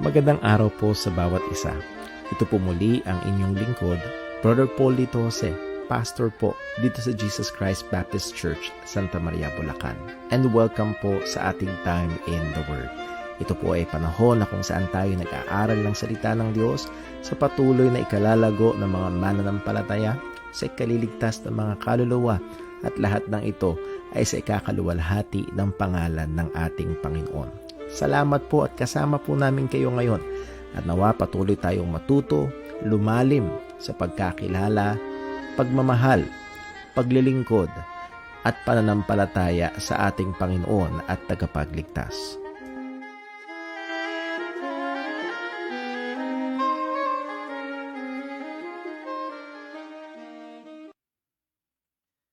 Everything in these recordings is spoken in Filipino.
Magandang araw po sa bawat isa. Ito po muli ang inyong lingkod, Brother Paul Litose, pastor po dito sa Jesus Christ Baptist Church, Santa Maria, Bulacan. And welcome po sa ating time in the Word. Ito po ay panahon na kung saan tayo nag-aaral ng salita ng Diyos sa patuloy na ikalalago ng mga mananampalataya, sa ikaliligtas ng mga kaluluwa, at lahat ng ito ay sa ikakaluwalhati ng pangalan ng ating Panginoon. Salamat po at kasama po namin kayo ngayon at nawa patuloy tayong matuto, lumalim sa pagkakilala, pagmamahal, paglilingkod at pananampalataya sa ating Panginoon at tagapagligtas.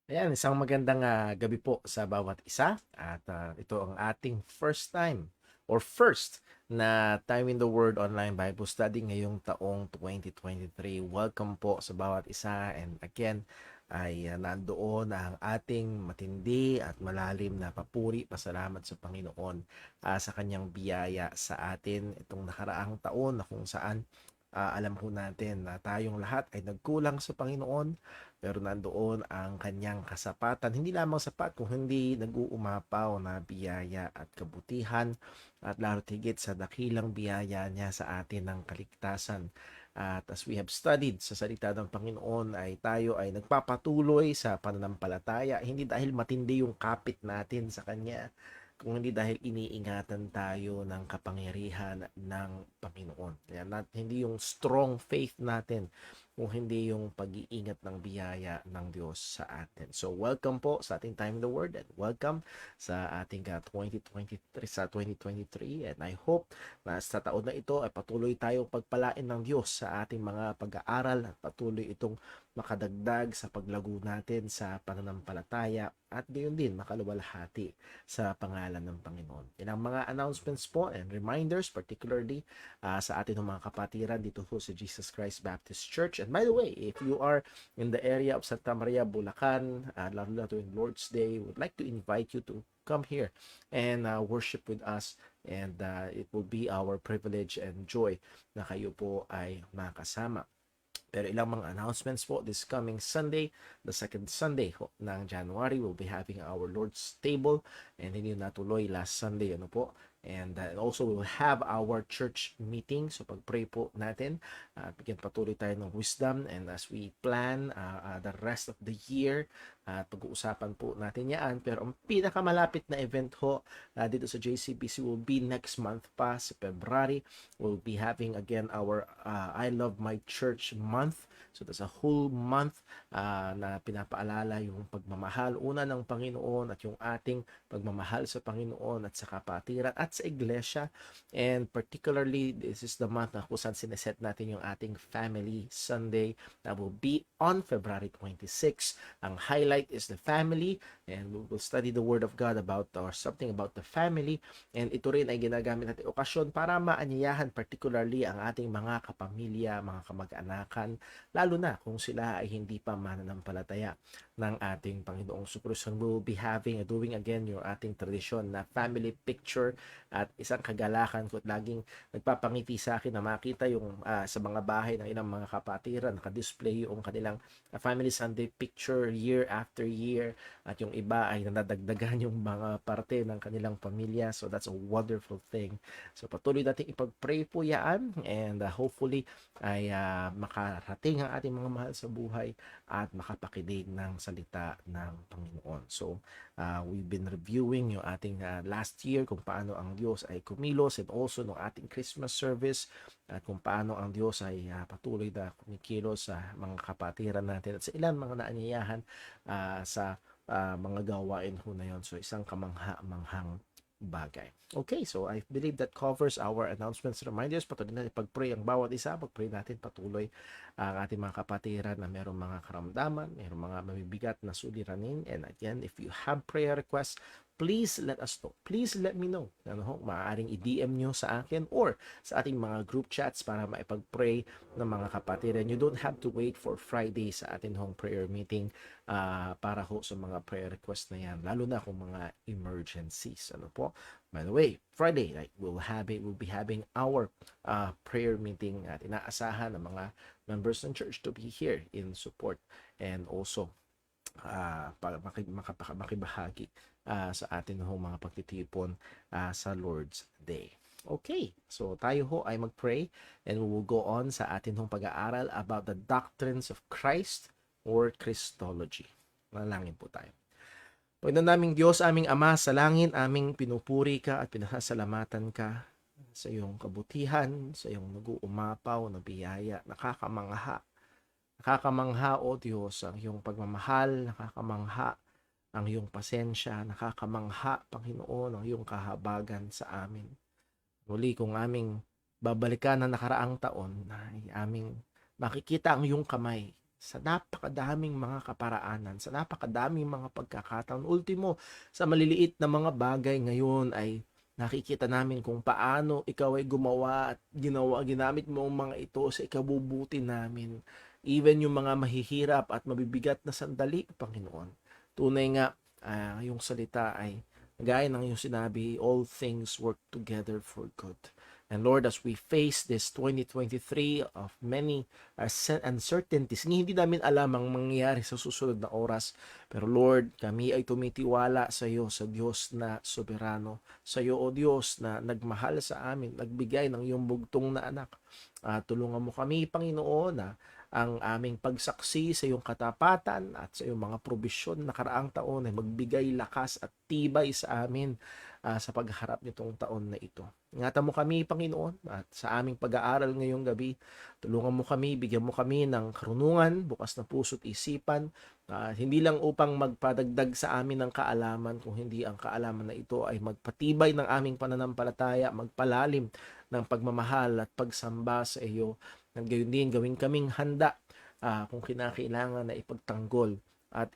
Ayan, isang magandang gabi po sa bawat isa at ito ang ating first na Time in the Word Online Bible Study ngayong taong 2023. Welcome po sa bawat isa, and again ay nandoon ang ating matindi at malalim na papuri, pasalamat sa Panginoon sa kanyang biyaya sa atin itong nakaraang taon na kung saan alam po natin na tayong lahat ay nagkulang sa Panginoon, pero nandoon ang kanyang kasapatan, hindi lamang sapat kung hindi nag-uumapaw na biyaya at kabutihan, at lalo higit sa dakilang biyaya niya sa atin ng kaligtasan. At as we have studied sa salita ng Panginoon ay tayo ay nagpapatuloy sa pananampalataya, hindi dahil matindi yung kapit natin sa Kanya, kung hindi dahil iniingatan tayo ng kapangyarihan ng Panginoon. Kaya hindi yung strong faith natin, kung hindi yung pag-iingat ng biyaya ng Diyos sa atin. So welcome po sa ating Time in the Word, and welcome sa ating 2023, and I hope na sa taon na ito ay patuloy tayong pagpalain ng Diyos sa ating mga pag-aaral at patuloy itong makadagdag sa paglago natin sa pananampalataya at gayon din makaluwalhati sa pangalan ng Panginoon. Ilang mga announcements po and reminders, particularly sa atin ng mga kapatiran dito po sa Jesus Christ Baptist Church. And by the way, if you are in the area of Santa Maria, Bulacan, lalo na tuwing Lord's Day, would like to invite you to come here and worship with us, and it will be our privilege and joy na kayo po ay makasama. Pero ilang mga announcements po, this coming Sunday, the second Sunday ng January, we'll be having our Lord's Table, and hindi natuloy last Sunday, and also we'll have our church meeting. So pag-pray po natin, bigyan patuloy tayo ng wisdom, and as we plan the rest of the year, pag-uusapan po natin yan. Pero ang pinakamalapit na event dito sa JCBC will be next month pa, sa February. We'll be having again our I Love My Church month. So that's a whole month na pinapaalala yung pagmamahal una ng Panginoon at yung ating pagmamahal sa Panginoon at sa kapatiran at sa iglesia. And particularly, this is the month na kung saan sineset natin yung ating Family Sunday that will be on February 26. Ang highlight is the family, and we will study the Word of God about or something about the family. And ito rin ay ginagamit natin okasyon para maanyayahan particularly ang ating mga kapamilya, mga kamag-anakan, lalo na kung sila ay hindi pa mananampalataya ng ating Panginoong Kristo. We will be doing again yung ating tradisyon na family picture, at isang kagalakan ko at laging nagpapangiti sa akin na makita yung sa mga bahay ng ilang mga kapatiran, nakadisplay yung kanilang Family Sunday picture year after year, at yung iba ay nadadagdagan yung mga parte ng kanilang pamilya. So that's a wonderful thing. So patuloy natin ipag-pray po yan, and hopefully ay makarating ang ating mga mahal sa buhay at makapakinig ng salita ng Panginoon. So we've been reviewing yung ating last year, kung paano ang Diyos ay kumilos, and also ng ating Christmas service, at kung paano ang Diyos ay patuloy na kumikilos sa mga kapatiran natin at sa ilang mga naanyayahan sa mga gawain na yun. So isang kamangha-manghang bagay. Okay, so I believe that covers our announcements, reminders. Patuloy natin pag-pray ang bawat isa. Pag-pray natin patuloy ang ating mga kapatiran na mayroong mga karamdaman, mayroong mga mabibigat na suliranin. And again, if you have prayer requests, please let us know. Please let me know. Ano ho, maaaring i-DM nyo sa akin or sa ating mga group chats para maipag-pray ng mga kapatid. And you don't have to wait for Friday sa ating home prayer meeting para ho sa mga prayer request na yan, lalo na kung mga emergencies. Ano po? By the way, Friday, we'll be having our prayer meeting at inaasahan ng mga members ng church to be here in support and also para makibahagi sa atin ho mga pagtitipon sa Lord's Day. Okay, so tayo ho ay mag-pray and we will go on sa atin hong pag-aaral about the doctrines of Christ or Christology. Manalangin po tayo. Panginoon naming Diyos, aming Ama sa langit, aming pinupuri ka at pinasasalamatan ka sa iyong kabutihan, sa iyong nag-uumapaw na biyaya, nakakamangha. Nakakamangha, O Diyos, ang iyong pagmamahal, nakakamangha ang iyong pasensya, nakakamangha, Panginoon, ang iyong kahabagan sa amin. Muli kung aming babalikan ang nakaraang taon, ay aming makikita ang iyong kamay sa napakadaming mga kaparaanan, sa napakadaming mga pagkakataon. Ultimo, sa maliliit na mga bagay ngayon ay nakikita namin kung paano ikaw ay gumawa at ginamit mo ang mga ito sa ikabubuti namin. Even yung mga mahihirap at mabibigat na sandali, Panginoon. Tunay nga, yung salita ay gaya ng yung sinabi, all things work together for good. And Lord, as we face this 2023 of many uncertainties, hindi namin alam ang mangyayari sa susunod na oras. Pero Lord, kami ay tumitiwala sa iyo, sa Diyos na soberano. Sa iyo, O Diyos, na nagmahal sa amin, nagbigay ng iyong bugtong na anak. Tulungan mo kami, Panginoon, na ang aming pagsaksi sa iyong katapatan at sa iyong mga probisyon na karaang taon ay magbigay lakas at tibay sa amin sa pagharap nitong taon na ito. Ingatan mo kami, Panginoon, at sa aming pag-aaral ngayong gabi, tulungan mo kami, bigyan mo kami ng karunungan, bukas na puso't isipan, hindi lang upang magpadagdag sa amin ng kaalaman, kung hindi ang kaalaman na ito ay magpatibay ng aming pananampalataya, magpalalim ng pagmamahal at pagsamba sa iyo. Nang gayon din, gawin kaming handa kung kinakailangan na ipagtanggol at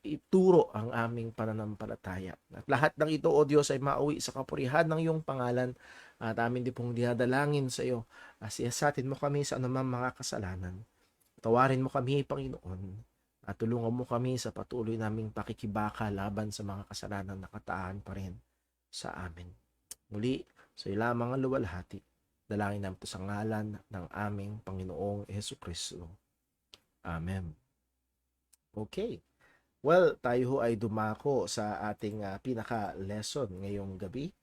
ituro ang aming pananampalataya. At lahat ng ito, O Diyos, ay mauwi sa kapurihan ng iyong pangalan at amin din pong dinadalangin sa iyo. Siyasatin mo kami sa anumang mga kasalanan. Tawarin mo kami, Panginoon, at tulungan mo kami sa patuloy naming pakikibaka laban sa mga kasalanan na kataan pa rin sa amin. Muli, sa iyo lamang ang luwalhati. Dalangin namin ito sa ngalan ng aming Panginoong Jesucristo. Amen. Okay. Well, tayo ho ay dumako sa ating pinaka-lesson ngayong gabi.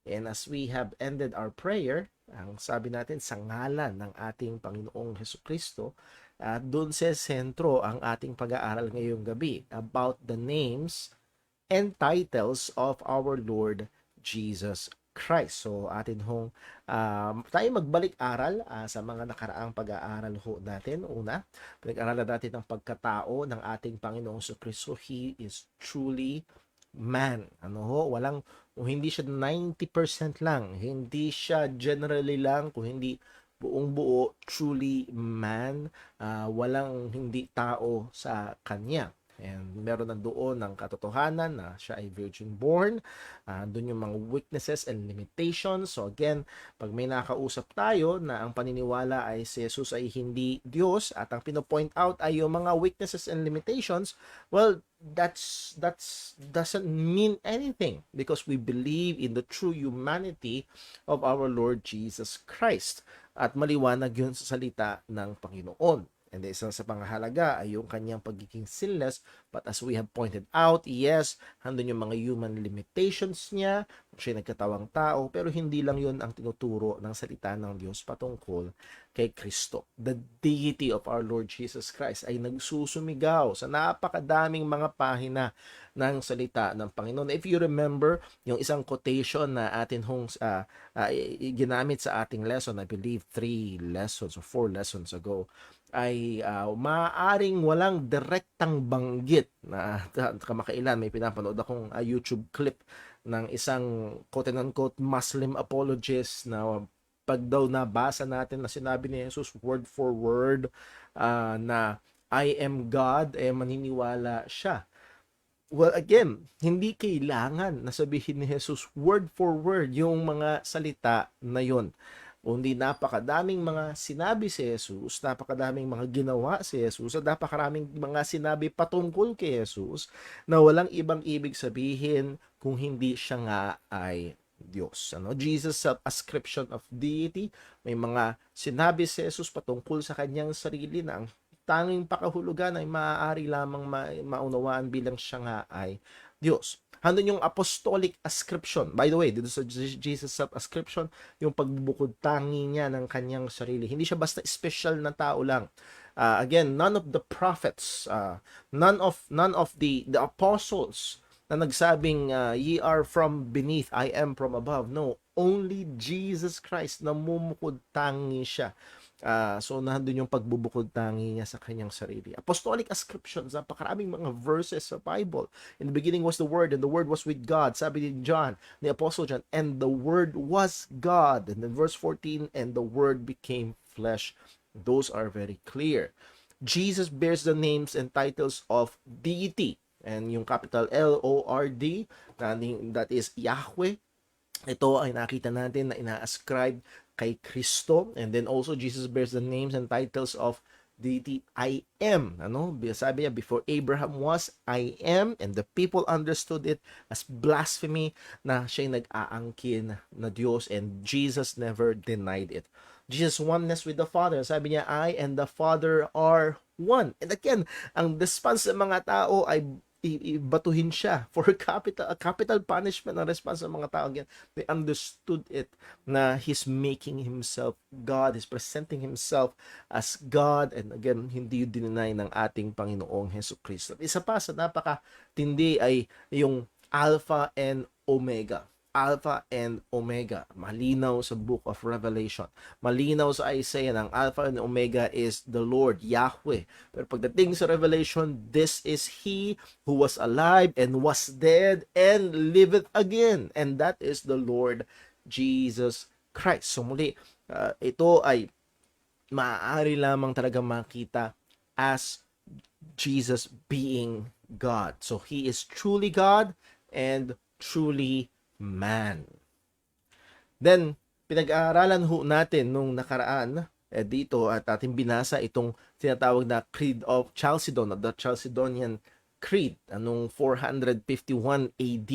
And as we have ended our prayer, ang sabi natin sa ngalan ng ating Panginoong Jesucristo, at doon sa sentro ang ating pag-aaral ngayong gabi about the names and titles of our Lord Jesus Christ. So atin hong tayo magbalik-aral sa mga nakaraang pag-aaral ho natin. Una, pinag-aralan natin ang pagkatao ng ating Panginoong Jesucristo. He is truly man. Kung hindi siya 90% lang, hindi siya generally lang, kung hindi buong buo, truly man, walang hindi tao sa kanya. And meron na doon ng katotohanan na siya ay virgin born. Doon yung mga weaknesses and limitations. So again, pag may nakausap tayo na ang paniniwala ay si Jesus ay hindi Diyos at ang pinopoint out ay yung mga weaknesses and limitations, well, that's doesn't mean anything because we believe in the true humanity of our Lord Jesus Christ. At maliwanag yun sa salita ng Panginoon. And isa sa pangahalaga ay yung kanyang pagiging sinless. But as we have pointed out, yes, handun yung mga human limitations niya, siya nagkatawang tao, pero hindi lang yun ang tinuturo ng salita ng Diyos patungkol kay Kristo. The deity of our Lord Jesus Christ ay nagsusumigaw sa napakadaming mga pahina ng salita ng Panginoon. If you remember, yung isang quotation na atin hong ginamit sa ating lesson, I believe 3 lessons or 4 lessons ago, ay maaaring walang direktang banggit na kamakailan may pinapanood akong YouTube clip ng isang quote-unquote Muslim apologist na pag daw nabasa natin na sinabi ni Jesus word for word na I am God, maniniwala siya. Well, again, hindi kailangan na sabihin ni Jesus word for word yung mga salita na yon. Kundi napakadaming mga sinabi si Jesus, napakadaming mga ginawa si Jesus, at napakaraming mga sinabi patungkol kay Jesus na walang ibang ibig sabihin kung hindi siya nga ay Diyos. Ano? Jesus self-ascription of deity. May mga sinabi si Jesus patungkol sa kanyang sarili na ang tanging pakahulugan ay maaari lamang maunawaan bilang siya nga ay Diyos. Handun yung apostolic ascription. By the way, dito sa Jesus self-ascription, yung pagbubukod tangi niya ng kanyang sarili. Hindi siya basta special na tao lang. Again, none of the prophets, none of the apostles na nagsabing ye are from beneath, I am from above. No, only Jesus Christ na mumukod tangi siya. So nandun yung pagbubukod tangi niya sa kanyang sarili. Apostolic ascriptions, napakaraming mga verses sa Bible. In the beginning was the Word, and the Word was with God. Sabi ni John, ni Apostle John, and the Word was God. And then verse 14, and the Word became flesh. Those are very clear. Jesus bears the names and titles of deity. And yung capital L-O-R-D, that is Yahweh. Ito ay nakita natin na ina-ascribe kay Kristo. And then also Jesus bears the names and titles of deity. I am. Ano? Sabi niya, before Abraham was, I am. And the people understood it as blasphemy na siya'y nag-aangkin na Diyos, and Jesus never denied it. Jesus' oneness with the Father. Sabi niya, I and the Father are one. And again, ang response ng mga tao ay ibatuhin siya for capital punishment. Ang response ng mga tao, again, they understood it na he's making himself God, he's presenting himself as God, and again, hindi dinenay ng ating Panginoong Hesus Kristo. Isa pa sa napakatindi ay yung Alpha and Omega. Alpha and Omega. Malinaw sa Book of Revelation. Malinaw sa Isaiah ng Alpha and Omega is the Lord, Yahweh. Pero pagdating sa Revelation, this is He who was alive and was dead and liveth again. And that is the Lord Jesus Christ. So muli, ito ay maaari lamang talaga makita as Jesus being God. So He is truly God and truly man. Then, pinag-aaralan ho natin nung nakaraan dito at ating binasa itong tinatawag na Creed of Chalcedon, the Chalcedonian Creed. Anong 451 AD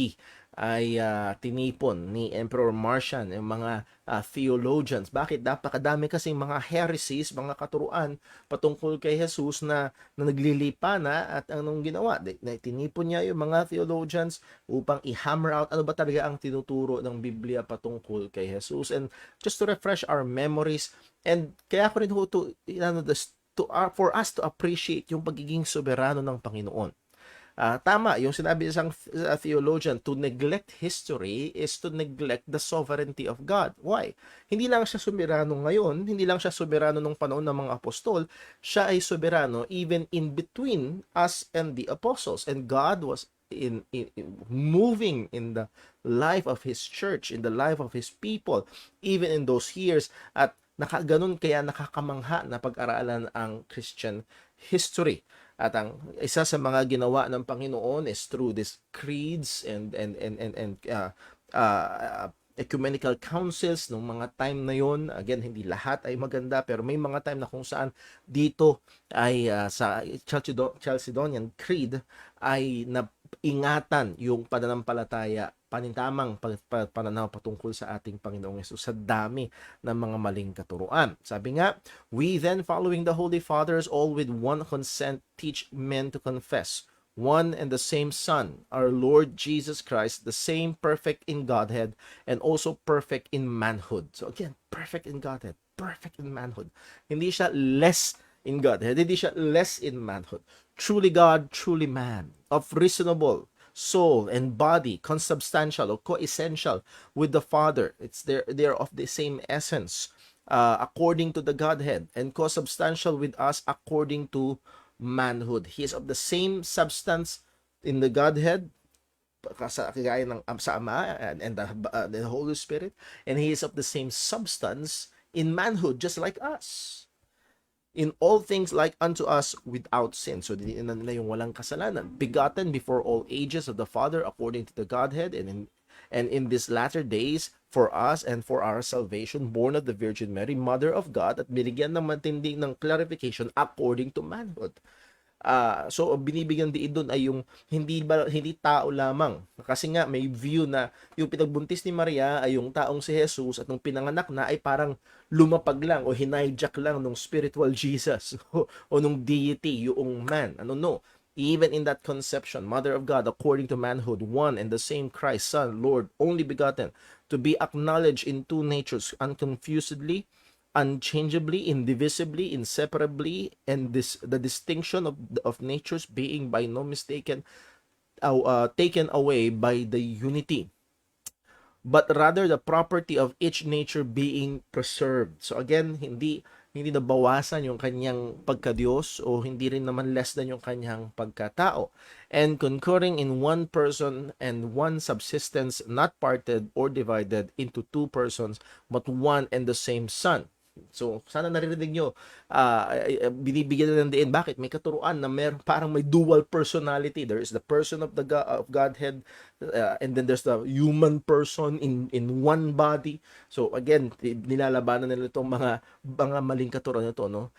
ay tinipon ni Emperor Marcian yung mga theologians. Bakit? Napakadami kasing mga heresies, mga katuruan patungkol kay Jesus na naglilipa na, at anong ginawa? Tinipon niya yung mga theologians upang i-hammer out ano ba talaga ang tinuturo ng Biblia patungkol kay Jesus. And just to refresh our memories, and kaya ko rin for us to appreciate yung pagiging soberano ng Panginoon. Tama, yung sinabi isang theologian, to neglect history is to neglect the sovereignty of God. Why? Hindi lang siya soberano ngayon, hindi lang siya soberano nung panahon ng mga apostol, siya ay soberano even in between us and the apostles. And God was in moving in the life of His church, in the life of His people, even in those years. At ganun kaya nakakamangha na pag-aralan ang Christian history. At ang isa sa mga ginawa ng Panginoon is through these creeds and ecumenical councils nung mga time na yon. Again, hindi lahat ay maganda, pero may mga time na kung saan dito ay sa Chalcedonian Creed ay ingatan yung pananampalataya, panintamang pananaw patungkol sa ating Panginoong Hesus sa dami ng mga maling katuruan. Sabi nga, we then following the Holy Fathers all with one consent teach men to confess one and the same Son, our Lord Jesus Christ, the same perfect in Godhead and also perfect in manhood. So again, perfect in Godhead, perfect in manhood. Hindi siya less in Godhead, hindi siya less in manhood. Truly God, truly man, of reasonable soul and body, consubstantial or coessential with the Father. They're of the same essence, according to the Godhead, and consubstantial with us according to manhood. He is of the same substance in the Godhead, kagaya ng sa Ama and the Holy Spirit, and He is of the same substance in manhood, just like us. in all things like unto us without sin. So, diniin na nila yung walang kasalanan. Begotten before all ages of the Father according to the Godhead, and in these latter days for us and for our salvation, born of the Virgin Mary, Mother of God, at binigyan ng matindi ng clarification according to manhood. So binibigyan din doon ay yung hindi tao lamang, kasi nga may view na yung pinagbuntis ni Maria ay yung taong si Jesus, at nung pinanganak na ay parang lumapag lang o hinijak lang nung spiritual Jesus o nung deity yung man. No, even in that conception, Mother of God according to manhood, one and the same Christ, Son, Lord, only begotten, to be acknowledged in two natures unconfusedly, unchangeably, indivisibly, inseparably, and the distinction of natures being by no mistaken taken away by the unity, but rather the property of each nature being preserved. So again, hindi nabawasan yung kanyang pagka-Diyos, o hindi rin naman less than yung kanyang pagkatao, and concurring in one person and one subsistence, not parted or divided into two persons, but one and the same Son. So, sana naririnig nyo, binibigyan na ng diin. Bakit? May katuruan na parang may dual personality. There is the person of the of Godhead, and then there's the human person in one body. So, again, nilalabanan nila itong mga maling katuruan nito, no?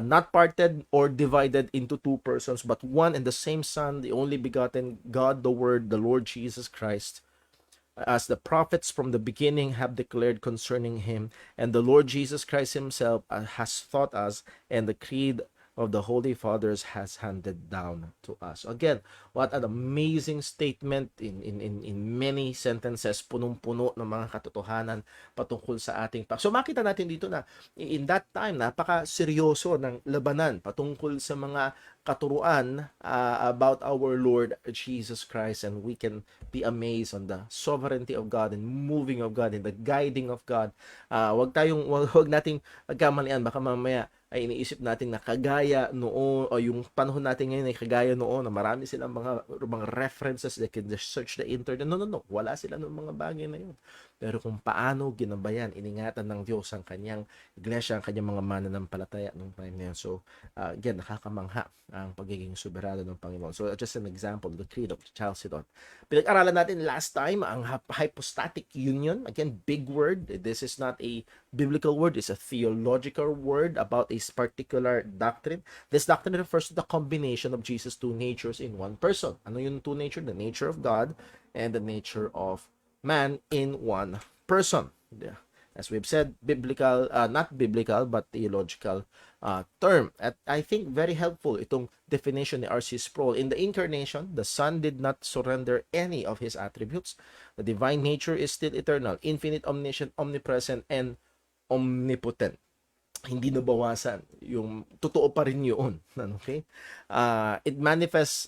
Not parted or divided into two persons, but one and the same Son, the only begotten God, the Word, the Lord Jesus Christ, as the prophets from the beginning have declared concerning him, and the Lord Jesus Christ himself has taught us, and the creed of the Holy Fathers has handed down to us. Again, what an amazing statement in many sentences, punong-puno ng mga katotohanan patungkol sa ating So makita natin dito na in that time, napaka-seryoso ng labanan patungkol sa mga katuruan about our Lord Jesus Christ, and we can be amazed on the sovereignty of God and moving of God and the guiding of God. Wag nating magkamalian, baka mamaya ay iniisip natin na kagaya noon, o yung panahon natin ngayon ay kagaya noon na marami silang mga references, they can just search the internet. No, wala sila ng mga bagay na yun. Pero kung paano ginabayan, iningatan ng Diyos ang kanyang iglesia, ang kanyang mga mananampalataya nung time na yun. So, again, nakakamangha ang pagiging soberano ng Panginoon. So, just an example, the Creed of Chalcedon. Pinag-aralan natin last time ang hypostatic union. Again, big word. This is not a biblical word. It's a theological word about a particular doctrine. This doctrine refers to the combination of Jesus' two natures in one person. Ano yung two nature? The nature of God and the nature of man in one person. Yeah. As we've said, biblical, not biblical, but theological term. At I think very helpful itong definition ni R.C. Sproul. In the incarnation, the Son did not surrender any of his attributes. The divine nature is still eternal, infinite, omniscient, omnipresent, and omnipotent. Hindi nabawasan, yung totoo pa rin yun. Okay? It manifests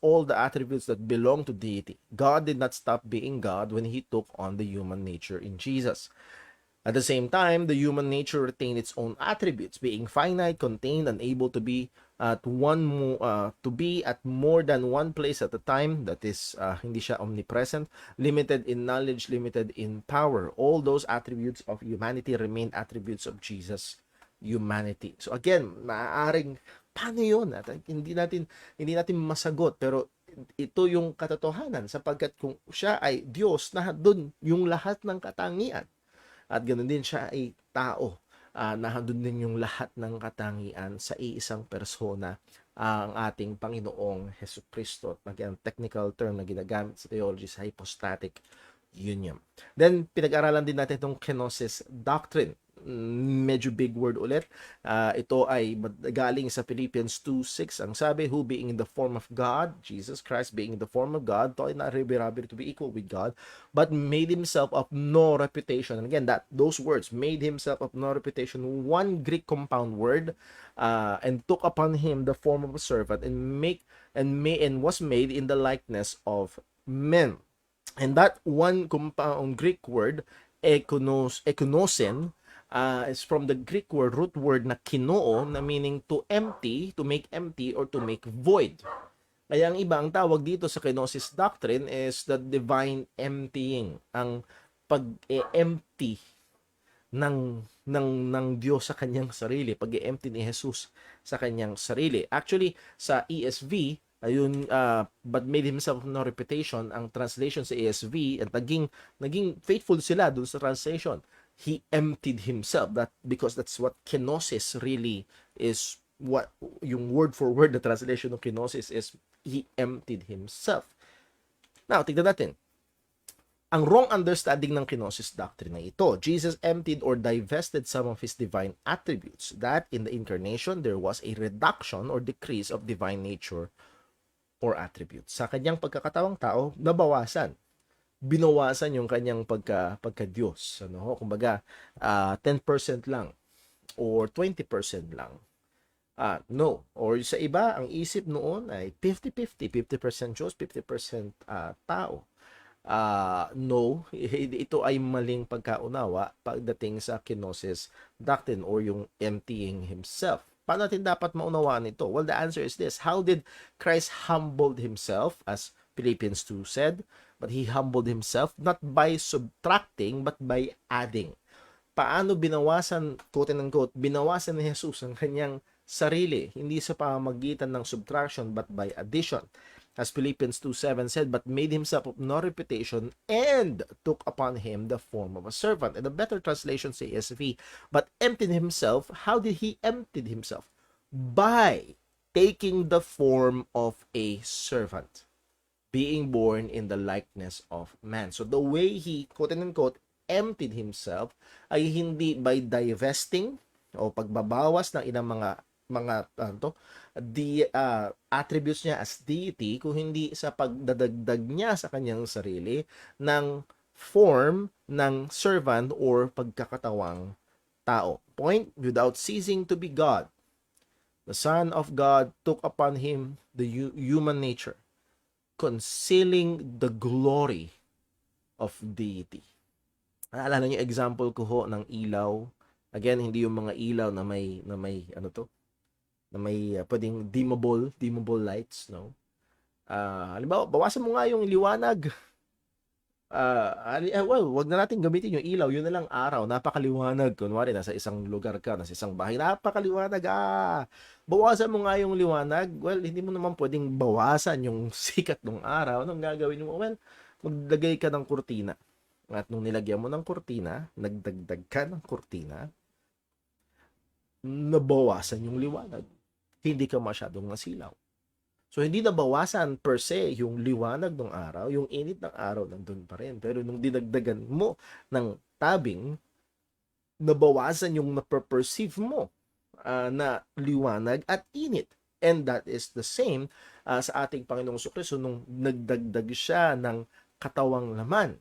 all the attributes that belong to deity. God did not stop being God when he took on the human nature in Jesus. At the same time, the human nature retained its own attributes, being finite, contained, and able to be at more than one place at a time. That is, hindi siya omnipresent, limited in knowledge, limited in power. All those attributes of humanity remain attributes of Jesus' humanity. So again, maaaring paano yun? At hindi natin masagot, pero ito yung katotohanan, sapagkat kung siya ay Diyos, na doon yung lahat ng katangian. At ganoon din siya ay tao. Nandun din yung lahat ng katangian sa iisang persona, ang ating Panginoong Hesukristo. Again, technical term na ginagamit sa theology sa hypostatic union. Then, pinag-aralan din natin itong kenosis doctrine. Medyo big word ulit. Ito ay galing sa Philippians 2:6. Ang sabi, who being in the form of God, Jesus Christ being in the form of God, thought not robbery to be equal with God, but made himself of no reputation. And again, those words, made himself of no reputation, one Greek compound word, and took upon him the form of a servant, and was made in the likeness of men. And that one compound Greek word, ekonosen, is from the Greek root word na kinoo, na meaning to empty, to make empty, or to make void. Kaya ang iba, ang tawag dito sa kenosis doctrine is the divine emptying, ang pag-empty ng Diyos sa kanyang sarili, pag-empty ni Jesus sa kanyang sarili. Actually, sa ESV, ayun, but made himself no reputation, ang translation sa ESV, at naging faithful sila dun sa translation. He emptied himself, that because that's what kenosis really is. What yung word for word na translation ng kenosis is, he emptied himself. Now, tignan natin ang wrong understanding ng kenosis doctrine na ito. Jesus emptied or divested some of his divine attributes, that in the incarnation there was a reduction or decrease of divine nature or attributes. Sa kanyang pagkakatawang tao, nabawasan. Binawasan yung kanyang pagka-Diyos. Ano? Kumbaga, 10% lang or 20% lang. No. Or sa iba, ang isip noon ay 50-50. 50% Diyos, 50% tao. No, ito ay maling pagkaunawa pagdating sa kenosis doctrine or yung emptying himself. Paano natin dapat maunawaan ito? Well, the answer is this. How did Christ humbled himself, as Philippians 2 said? But he humbled himself not by subtracting but by adding. Paano binawasan, quote and unquote, binawasan ni Jesus ang kanyang sarili, hindi sa pamamagitan ng subtraction but by addition. As Philippians 2:7 said, but made himself of no reputation and took upon him the form of a servant. And the better translation say ESV, but emptied himself. How did he empty himself? By taking the form of a servant, being born in the likeness of man. So the way he, quote and unquote, emptied himself ay hindi by divesting o pagbabawas ng ilang mga attributes niya as deity, kung hindi sa pagdadagdag niya sa kanyang sarili ng form ng servant or pagkakatawang tao. Point, without ceasing to be God, the Son of God took upon him the human nature, concealing the glory of deity. Naalala niyo example ko ho ng ilaw. Again, hindi yung mga ilaw na may pwedeng dimmable lights, no? Halimbawa, bawasan mo nga yung liwanag. Wag na natin gamitin yung ilaw, yun na lang araw, napakaliwanag. Kunwari, nasa isang lugar ka, nasa isang bahay, napakaliwanag, bawasan mo nga yung liwanag. Well, hindi mo naman pwedeng bawasan yung sikat ng araw. Anong gagawin mo? Well, maglagay ka ng kurtina. At nung nilagyan mo ng kurtina, nagdagdag ka ng kurtina, nabawasan yung liwanag. Hindi ka masyadong nasilaw. So, hindi nabawasan per se yung liwanag ng araw, yung init ng araw nandun pa rin. Pero nung dinagdagan mo ng tabing, nabawasan yung naperperceive mo na liwanag at init. And that is the same sa ating Panginoong Kristo nung nagdagdag siya ng katawang laman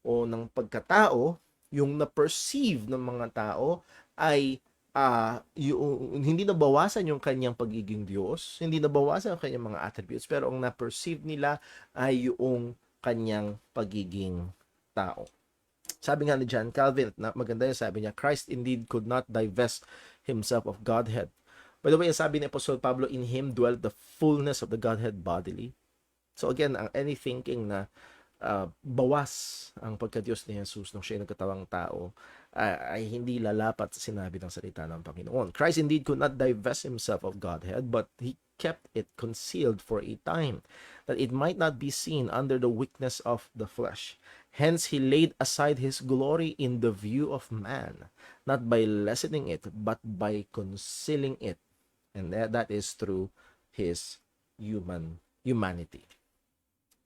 o ng pagkatao, yung na-perceive ng mga tao ay hindi nabawasan yung kanyang pagiging Diyos, hindi nabawasan yung kanyang mga attributes, pero ang na-perceive nila ay yung kanyang pagiging tao. Sabi nga ni John Calvin, na maganda yung sabi niya, Christ indeed could not divest himself of Godhead. By the way, sabi ni Apostle Pablo, in him dwelt the fullness of the Godhead bodily. So again, any thinking na bawas ang pagka-Diyos ni Jesus nung siya nagkatawang tao ay hindi lalapat sa sinabi ng salita ng Panginoon. Christ indeed could not divest himself of Godhead, but he kept it concealed for a time, that it might not be seen under the weakness of the flesh. Hence he laid aside his glory in the view of man, not by lessening it, but by concealing it. And that is through his humanity.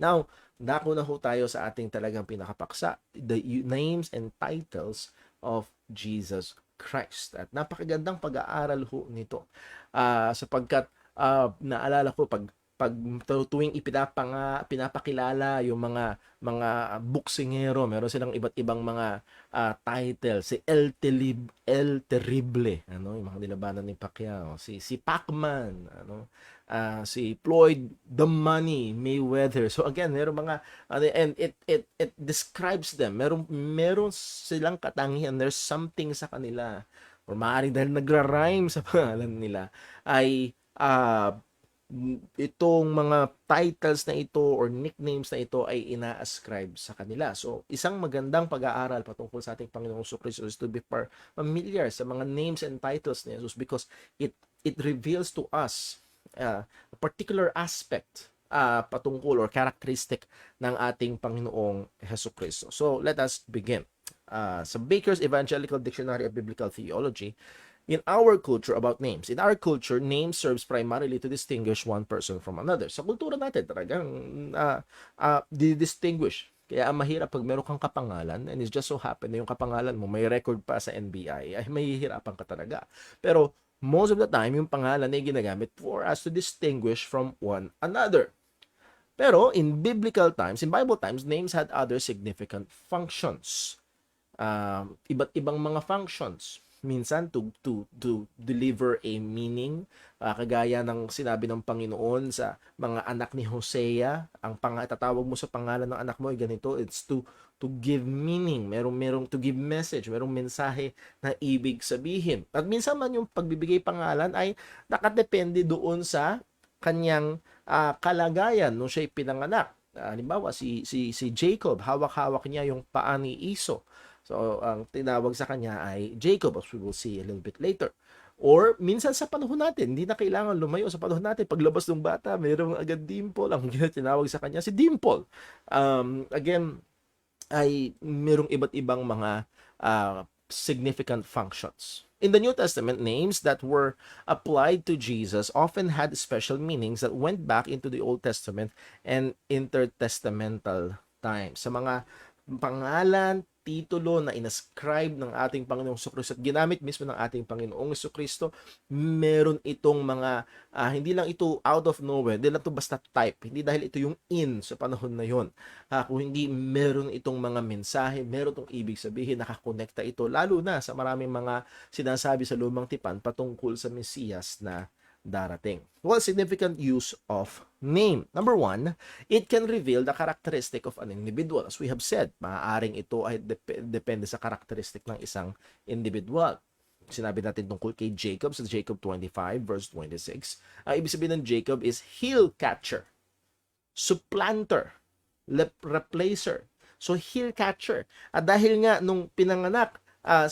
Now, dako na ho tayo sa ating talagang pinakapaksa, the names and titles of Jesus Christ. At napakagandang pag-aaral ho nito. Sapagkat naalala ko pag tuwing pinapakilala yung mga buksingero, meron silang iba't ibang mga title. Si El Terrible, yung mga nilabanan ni Pacquiao, si Pacman, si Floyd the Money Mayweather. So again, meron mga and it describes them. Meron silang katangian, there's something sa kanila. Or maaaring dahil nagra-rhyme sa pangalan nila ay itong mga titles na ito or nicknames na ito ay ina-ascribe sa kanila. So, isang magandang pag-aaral patungkol sa ating Panginoong Jesucristo is to be familiar sa mga names and titles ni Jesus because it reveals to us a particular aspect patungkol or characteristic ng ating Panginoong Jesucristo. So, let us begin. Sa Baker's Evangelical Dictionary of Biblical Theology, in our culture about names. In our culture, name serves primarily to distinguish one person from another. Sa kultura natin, talagang distinguish. Kaya mahirap pag meron kang kapangalan and it's just so happen na yung kapangalan mo may record pa sa NBI, ay mahihirapan ka talaga. Pero most of the time, yung pangalan ay ginagamit for us to distinguish from one another. Pero in biblical times, in Bible times, names had other significant functions. Iba't ibang mga functions. Minsan to deliver a meaning, kagaya ng sinabi ng Panginoon sa mga anak ni Hosea, ang tatawag mo sa pangalan ng anak mo ay ganito, it's to give meaning, merong to give message, merong mensahe na ibig sabihin. At minsan man yung pagbibigay pangalan ay nakadepende doon sa kanyang kalagayan nung siya'y pinanganak. Halimbawa si Jacob, hawak-hawak niya yung paa ni Esau. So, ang tinawag sa kanya ay Jacob, as we will see a little bit later. Or, minsan sa panahon natin, hindi na kailangan lumayo sa panahon natin. Paglabas ng bata, mayroong agad Dimple. Ang tinawag sa kanya si Dimple. Again, ay mayroong iba't ibang mga significant functions. In the New Testament, names that were applied to Jesus often had special meanings that went back into the Old Testament and intertestamental times. Sa mga pangalan, titulo na inascribe ng ating Panginoong Jesucristo at ginamit mismo ng ating Panginoong Jesucristo, meron itong mga, hindi lang ito out of nowhere, hindi lang ito basta type, hindi dahil ito yung in sa panahon na yon. Kung hindi meron itong mga mensahe, meron itong ibig sabihin, nakakonekta ito, lalo na sa maraming mga sinasabi sa lumang tipan patungkol sa Mesiyas na darating. Well, significant use of name. Number one, it can reveal the characteristic of an individual. As we have said, maaaring ito ay depende sa characteristic ng isang individual. Sinabi natin tungkol kay Jacob sa Jacob 25 verse 26. Ang ibig sabihin ng Jacob is heel catcher, supplanter, replacer. So heel catcher. At dahil nga nung pinanganak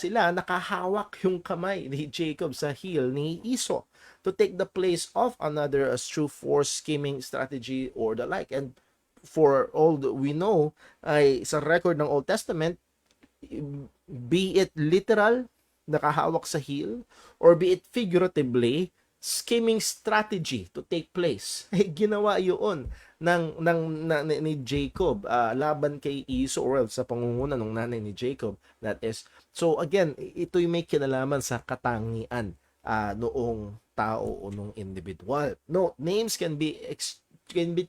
sila, nakahawak yung kamay ni Jacob sa heel ni Esau to take the place of another through force, scheming, strategy, or the like. And for all that we know, ay sa record ng Old Testament, be it literal, nakahawak sa heel, or be it figuratively, scheming strategy to take place. Ay ginawa yun ni Jacob laban kay Esau, or sa pangunguna ng nanay ni Jacob, that is. So again, ito'y may kinalaman sa katangian noong tao o nung individual. No, names can be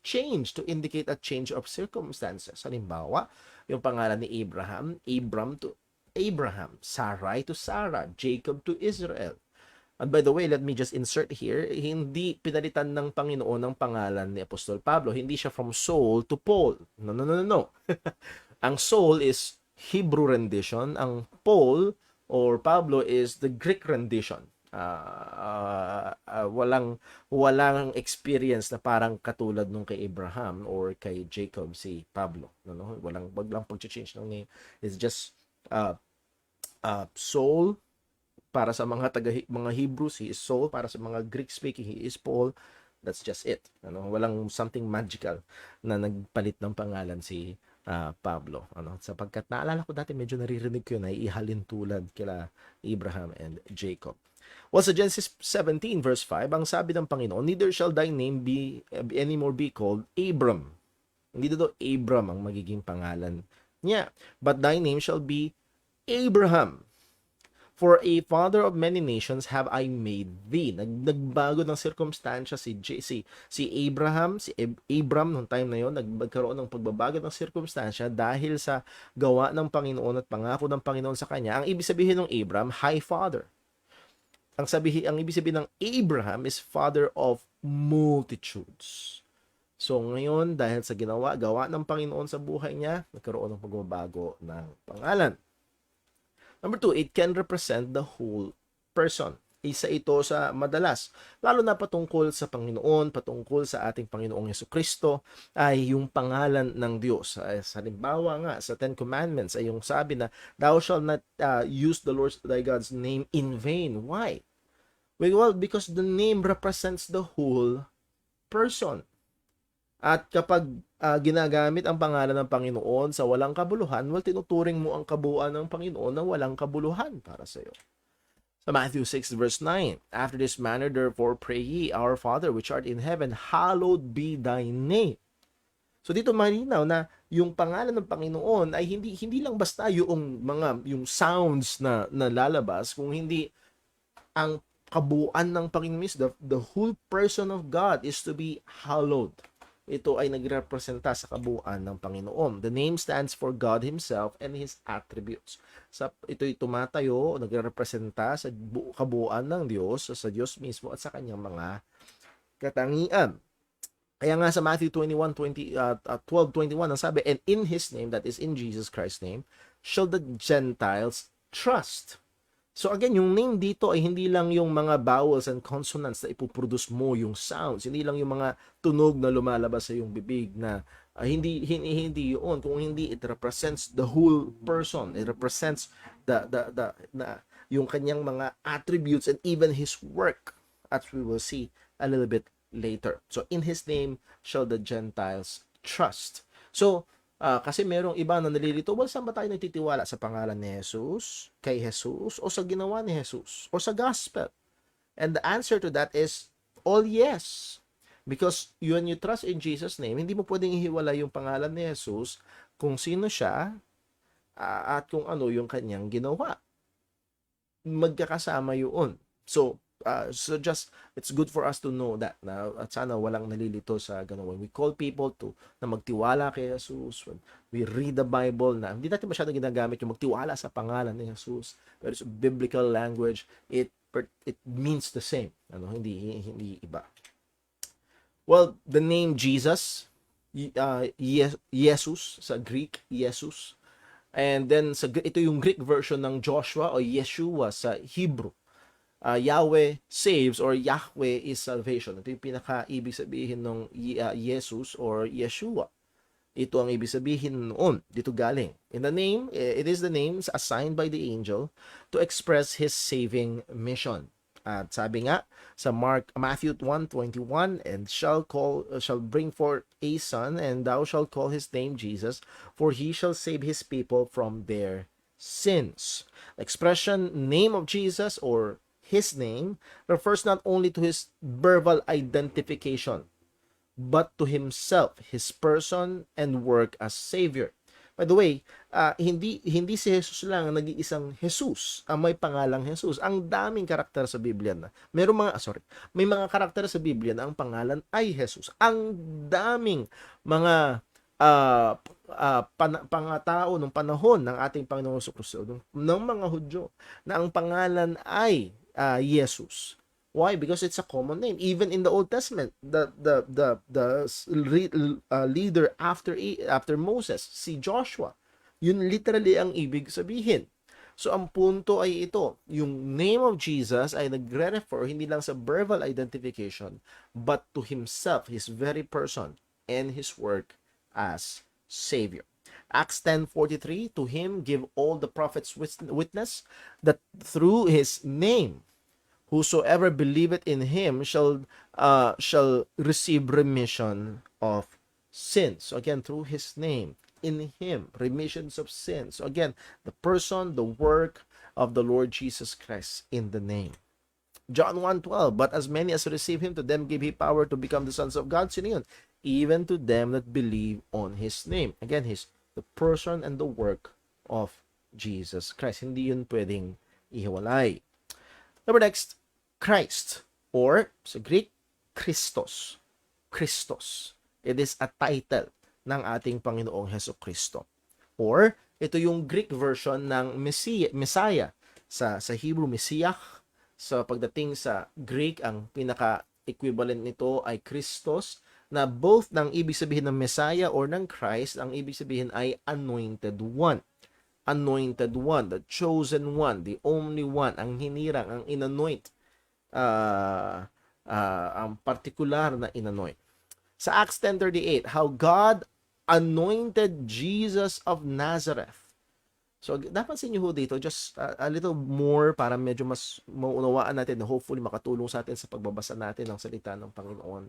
changed to indicate a change of circumstances. Halimbawa, yung pangalan ni Abraham, Abram to Abraham, Sarai to Sarah, Jacob to Israel. And by the way, let me just insert here, hindi pinalitan ng Panginoon ng pangalan ni Apostol Pablo. Hindi siya from Saul to Paul. No. Ang Saul is Hebrew rendition. Ang Paul or Pablo is the Greek rendition. Walang experience na parang katulad nung kay Abraham or kay Jacob si Pablo. Walang pag-change ng name. It's just Saul para sa mga Hebrews, he is Saul. Para sa mga Greek speaking, he is Paul. That's just it. Walang something magical na nagpalit ng pangalan si Pablo. Sapagkat naalala ko dati, medyo naririnig ko yun, ay ihalin tulad kila Abraham and Jacob. Well, sa Genesis 17 verse 5, ang sabi ng Panginoon, neither shall thy name be anymore be called Abram. Hindi daw Abram ang magiging pangalan niya, but thy name shall be Abraham. For a father of many nations have I made thee. Nagbago ng circumstansya si Abraham, Abram nung time na yon, nagkaroon ng pagbabago ng circumstansya dahil sa gawa ng Panginoon at pangako ng Panginoon sa kanya. Ang ibig sabihin ng Abram, high father. Ang ibig sabihin ng Abraham is father of multitudes. So ngayon, dahil sa gawa ng Panginoon sa buhay niya, nagkaroon ng pagbabago ng pangalan. Number 2, it can represent the whole person. isa ito sa madalas, lalo na patungkol sa Panginoon, patungkol sa ating Panginoong Hesukristo, ay yung pangalan ng Diyos. Sa halimbawa nga, sa Ten Commandments ay yung sabi na, Thou shalt not use the Lord thy God's name in vain. Why? Well, because the name represents the whole person. At kapag ginagamit ang pangalan ng Panginoon sa walang kabuluhan, well, tinuturing mo ang kabuuan ng Panginoon na walang kabuluhan para sa iyo. Sa Matthew 6 verse 9, After this manner therefore pray ye, Our Father which art in heaven, hallowed be thy name. So dito malinaw na yung pangalan ng Panginoon ay hindi lang basta yung sounds na lalabas, kung hindi ang kabuuan ng Panginoon, the whole person of God is to be hallowed. Ito ay nagrepresenta sa kabuuan ng Panginoon. The name stands for God Himself and His attributes. Ito'y tumatayo, nagrepresenta sa kabuuan ng Diyos, sa Diyos mismo at sa kanyang mga katangian. Kaya nga sa Matthew 12:21 ang sabi, And in His name, that is in Jesus Christ's name, shall the Gentiles trust. So again, yung name dito ay hindi lang yung mga vowels and consonants na ipoproduce mo, yung sounds. Hindi lang yung mga tunog na lumalabas sa iyong bibig na hindi yun. Kung hindi, it represents the whole person. It represents yung kanyang mga attributes and even his work, as we will see a little bit later. So in His name shall the Gentiles trust. So kasi merong iba na nalilito, well, saan ba tayo nagtitiwala? Sa pangalan ni Jesus, kay Jesus, o sa ginawa ni Jesus, o sa gospel? And the answer to that is all yes. Because when you trust in Jesus' name, hindi mo pwedeng ihiwala yung pangalan ni Jesus kung sino siya at kung ano yung kanyang ginawa. Magkakasama yun. So just it's good for us to know that na at sana walang nalilito sa ganun. When we call people na magtiwala kay Jesus, when we read the Bible, na hindi natin masyadong ginagamit yung magtiwala sa pangalan ni Jesus, pero it's biblical language, it means the same, hindi iba. Well, the name Jesus, Jesus sa Greek, Jesus, and then ito yung Greek version ng Joshua o Yeshua sa Hebrew. Yahweh saves or Yahweh is salvation. Ito yung pinaka-ibig sabihin ng Jesus or Yeshua. Ito ang ibig sabihin noon. Dito galing. In the name, it is the names assigned by the angel to express His saving mission. At sabi nga sa Matthew 1:21, and shall bring forth a son, and thou shalt call his name Jesus, for he shall save his people from their sins. The expression name of Jesus or His name refers not only to His verbal identification, but to Himself, His person and work as Savior. By the way, hindi si Jesus lang ang nag-iisang Jesus, ang may pangalang Jesus. Ang daming karakter sa Biblia na. May mga karakter sa Biblia na ang pangalan ay Jesus. Ang daming mga pangatao nung panahon ng ating Panginoong Jesucristo, ng mga Hudyo, na ang pangalan ay Jesus. Why? Because it's a common name. Even in the Old Testament, the leader after Moses, si Joshua, yun literally ang ibig sabihin. So ang punto ay ito, yung name of Jesus ay nagre-refer hindi lang sa verbal identification, but to Himself, His very person, and His work as Savior. Acts 10:43, to Him give all the prophets witness that through His name whosoever believeth in Him shall receive remission of sins. So again, through His name, in Him, remissions of sins. So again, the person, the work of the Lord Jesus Christ in the name. John 1:12, but as many as receive Him, to them give He power to become the sons of God. Sino yun? Even to them that believe on His name. Again, the person and the work of Jesus Christ. Hindi yun pwedeng ihiwalay. Number next, Christ, or sa Greek, Christos. Christos. It is a title ng ating Panginoong Hesukristo. Or, ito yung Greek version ng Messiah. Sa Hebrew, Messiah. Sa pagdating sa Greek, ang pinaka-equivalent nito ay Christos, na both ng ibig sabihin ng Messiah or ng Christ, ang ibig sabihin ay anointed one. Anointed one, the chosen one, the only one, ang hinirang, ang inanoint ang partikular na inanoint. Sa Acts 10:38, how God anointed Jesus of Nazareth. So, napansin niyo ho dito, just a little more para medyo mas mauunawaan natin na hopefully makatulong sa atin sa pagbabasa natin ng salita ng Panginoon.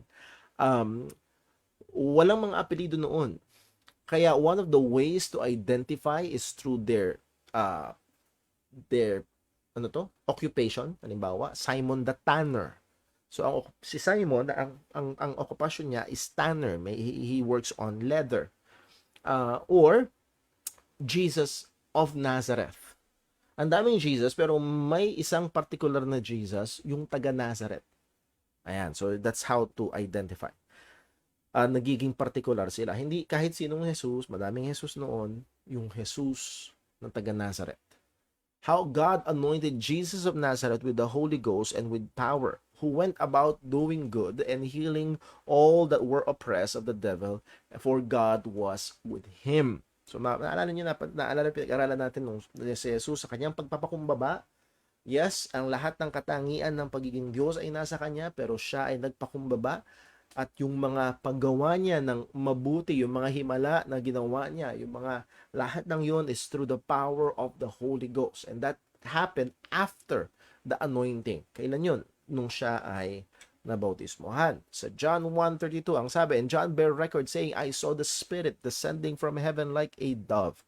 Walang mga apelido noon. Kaya one of the ways to identify is through their occupation. Halimbawa, Simon the Tanner. So si Simon, ang okupasyon niya is tanner. He works on leather. Or Jesus of Nazareth. Ang daming Jesus pero may isang particular na Jesus, yung taga Nazareth. Ayan, so that's how to identify. Nagiging particular sila. Hindi kahit sinong Jesus, madaming Jesus noon, yung Jesus ng taga Nazareth. How God anointed Jesus of Nazareth with the Holy Ghost and with power, who went about doing good and healing all that were oppressed of the devil, for God was with him. So naalala niyo naalala pinag-aralan natin nung si Jesus sa kanyang pagpapakumbaba. Yes, ang lahat ng katangian ng pagiging Diyos ay nasa kanya, pero siya ay nagpakumbaba. At yung mga paggawa niya ng mabuti, yung mga himala na ginawa niya, yung mga lahat ng yun is through the power of the Holy Ghost. And that happened after the anointing. Kailan yun? Nung siya ay nabautismohan. Sa John 1:32, ang sabi, and John bear record saying, I saw the Spirit descending from heaven like a dove,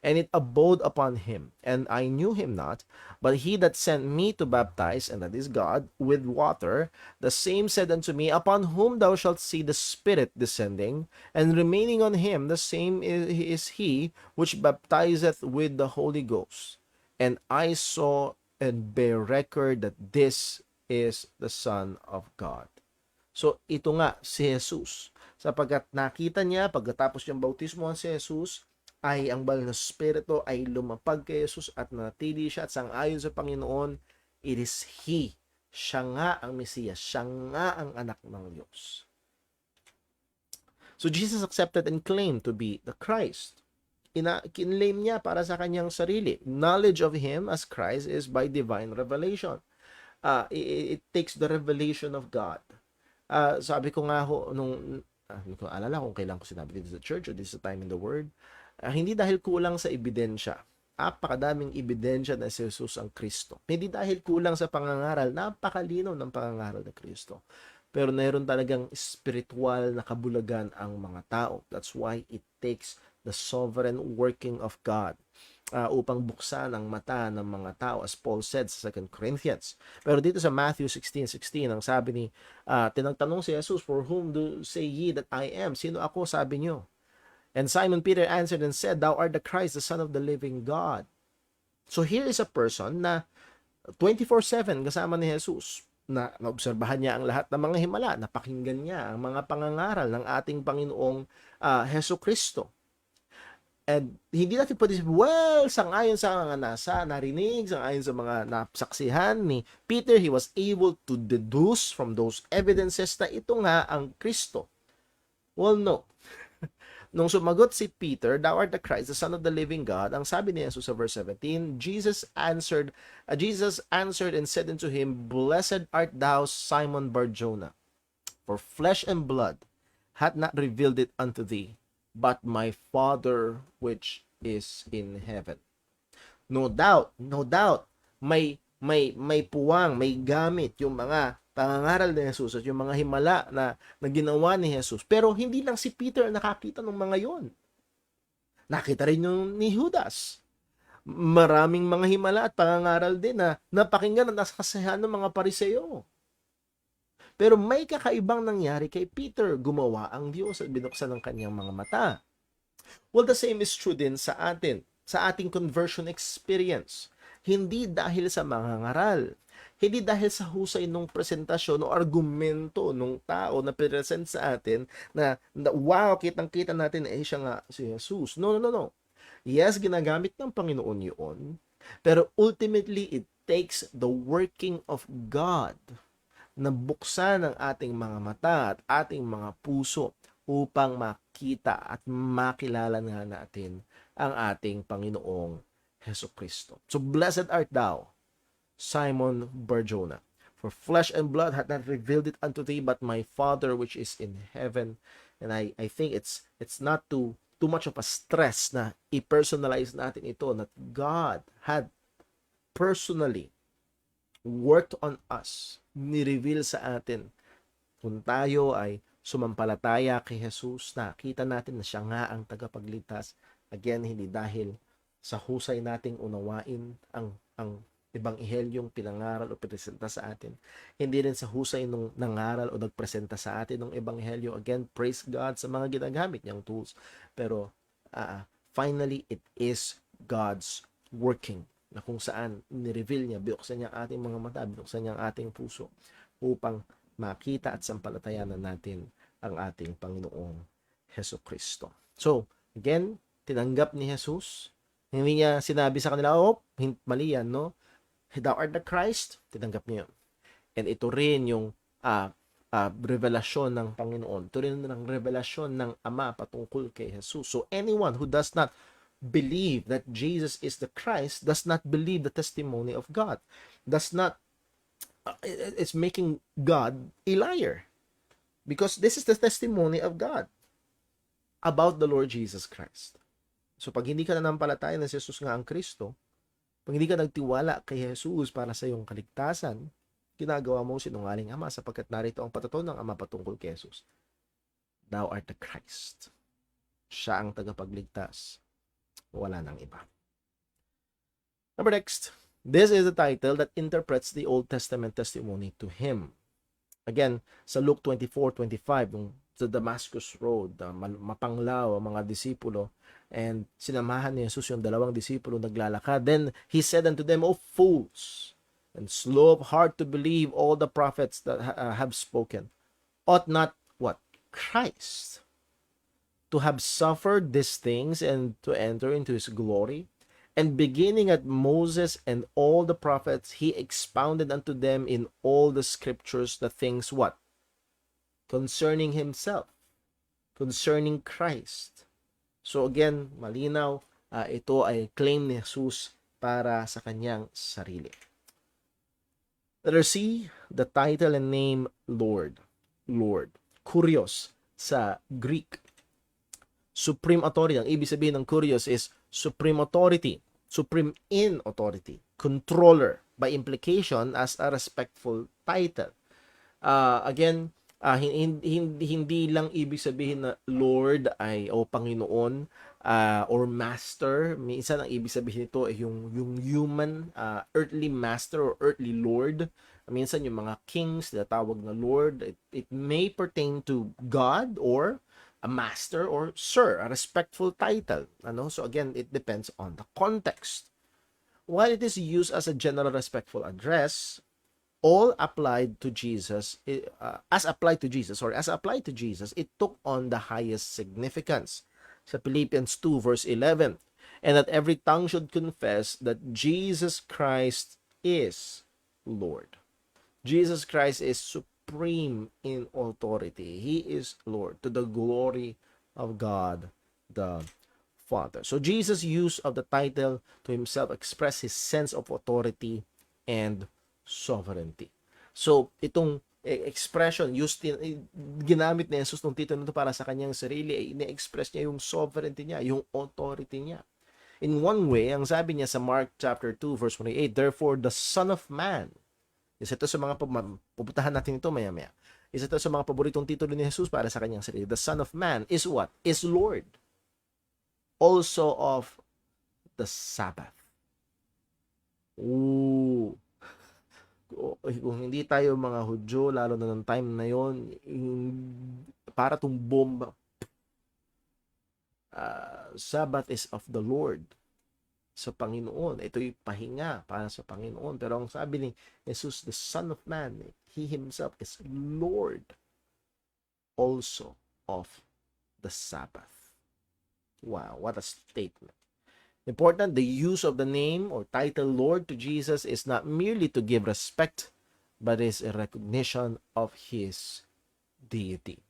and it abode upon him, and I knew him not, but he that sent me to baptize, and that is God, with water, the same said unto me, upon whom thou shalt see the Spirit descending, and remaining on him, the same is he which baptizeth with the Holy Ghost. And I saw and bear record that this is the Son of God. So, ito nga, si Jesus. Sapagkat nakita niya, pagkatapos niyang bautismohan si Jesus, ay ang banal na Espiritu ay lumapag kay Jesus at nanatili siya at sangayon sa Panginoon, it is He. Siya nga ang Mesiyas. Siya nga ang anak ng Diyos. So Jesus accepted and claimed to be the Christ. Kinlaim niya para sa kanyang sarili. Knowledge of Him as Christ is by divine revelation. It takes the revelation of God. Sabi ko nga ho, hindi ko alala kung kailan ko sinabi dito sa church or this is a time in the Word, hindi dahil kulang sa ebidensya. Napakadaming ebidensya na si Jesus ang Kristo. Hindi dahil kulang sa pangangaral. Napakalinaw ng pangangaral ng Kristo. Pero mayroon talagang spiritual na kabulagan ang mga tao. That's why it takes the sovereign working of God upang buksan ang mata ng mga tao, as Paul said sa 2 Corinthians. Pero dito sa Matthew 16:16, ang sabi ni, tinagtanong si Jesus, for whom do say ye that I am? Sino ako, sabi niyo? And Simon Peter answered and said, thou art the Christ, the Son of the living God. So here is a person na 24/7 kasama ni Jesus, na naobserbahan niya ang lahat ng mga himala, napakinggan niya ang mga pangangaral ng ating Panginoong Hesus Kristo. And hindi natin pwede sabihin, well, sangayon sa mga narinig, sangayon sa mga nasaksihan ni Peter, he was able to deduce from those evidences na ito nga ang Kristo. Well, no. Nung sumagot si Peter, thou art the Christ, the Son of the living God, ang sabi ni Jesus sa verse 17, Jesus answered and said unto him, blessed art thou, Simon Bar-Jonah, for flesh and blood hath not revealed it unto thee, but my Father which is in heaven. No doubt, may puwang, may gamit yung mga pangangaral ni Jesus at yung mga himala na ginawa ni Jesus. Pero hindi lang si Peter nakakita ng mga yon. Nakita rin yung ni Judas. Maraming mga himala at pangangaral din na napakinggan at nasasayahan ng mga Pariseo. Pero may kakaibang nangyari kay Peter. Gumawa ang Diyos at binuksan ang kanyang mga mata. Well, the same is true din sa atin, sa ating conversion experience. Hindi dahil sa mga ngaral, hindi dahil sa husay ng presentasyon o argumento ng tao na present sa atin na wow, kitang-kita natin na siya nga si Jesus. No. Yes, ginagamit ng Panginoon yun, pero ultimately, it takes the working of God na buksan ang ating mga mata at ating mga puso upang makita at makilala nga natin ang ating Panginoong Hesus Kristo. So, blessed art thou, Simon Bar-Jonah, For flesh and blood hath not revealed it unto thee, but my Father which is in heaven. And I think it's not too much of a stress na i-personalize natin ito, that God had personally worked on us, ni-reveal sa atin. Kung tayo ay sumampalataya kay Jesus, nakita natin na siya nga ang tagapagligtas. Again, hindi dahil sa husay nating unawain ang ebanghelyong pinangaral o presenta sa atin. Hindi rin sa husay nung nangaral o nagpresenta sa atin ng ebanghelyo. Again, praise God sa mga ginagamit niyang tools. Pero finally, it is God's working, na kung saan ni-reveal niya, binuksan niya ang ating mga mata, binuksan niya ang ating puso upang makita at sampalatayanan natin ang ating Panginoong Hesus Kristo. So, again, tinanggap ni Jesus. Hindi niya sinabi sa kanila, mali yan, no? Thou art the Christ, tinanggap niya yun. And ito rin yung revelasyon ng Panginoon. Ito rin ang revelasyon ng Ama patungkol kay Jesus. So anyone who does not believe that Jesus is the Christ does not believe the testimony of God. Does not, it's making God a liar. Because this is the testimony of God about the Lord Jesus Christ. So pag hindi ka nanampalataya na si Jesus nga ang Kristo, pag hindi ka nagtiwala kay Jesus para sa iyong kaligtasan, ginagawa mo sinungaling Ama, sapagkat narito ang pataton ng Ama patungkol kay Jesus. Thou art the Christ. Siya ang tagapagligtas. Wala nang iba. Number next, this is the title that interprets the Old Testament testimony to Him. Again, sa Luke 24:25, sa Damascus Road, mapanglaw ang mga disipulo, and sinamahan ni Jesus yung dalawang disipulo naglalakad. Then He said unto them, O fools, and slow of heart to believe all the prophets that have spoken. Ought not what? Christ to have suffered these things and to enter into His glory? And beginning at Moses and all the prophets, He expounded unto them in all the scriptures the things what? Concerning Himself, concerning Christ. So again, malinaw, ito ay claim ni Jesus para sa kanyang sarili. Letter C, the title and name Lord. Lord. Kurios sa Greek. Supreme authority. Ang ibig sabihin ng kurios is supreme authority. Supreme in authority. Controller. By implication, as a respectful title. Again, hindi lang ibig sabihin na Lord ay Panginoon or Master. Minsan ang ibig sabihin nito ay yung human earthly master or earthly lord. Minsan yung mga kings na tawag na Lord, it may pertain to God or a master or sir, a respectful title. So again, it depends on the context. While it is used as a general respectful address, all applied to Jesus, as applied to Jesus, it took on the highest significance. Sa Philippians 2 verse 11, and that every tongue should confess that Jesus Christ is Lord. Jesus Christ is supreme in authority. He is Lord, to the glory of God the Father. So Jesus' use of the title to Himself expressed His sense of authority and sovereignty. So, itong expression ginamit ni Jesus nung title nito para sa kanyang sarili, ay ine-express niya yung sovereignty niya, yung authority niya. In one way, ang sabi niya sa Mark chapter 2 verse 28, therefore the Son of Man, isa ito sa mga pupuntahan natin ito maya-maya, isa ito sa mga paboritong titulo ni Jesus para sa kanyang sarili. The Son of Man is what? Is Lord. Also of the Sabbath. Ooh. Kung hindi tayo mga Hudyo, lalo na ng time na yon, para itong bomba. Sabbath is of the Lord. Sa Panginoon. Ito'y pahinga para sa Panginoon. Pero ang sabi ni Jesus, the Son of Man, He Himself is Lord also of the Sabbath. Wow, what a statement. Important, the use of the name or title Lord to Jesus is not merely to give respect, but is a recognition of His deity.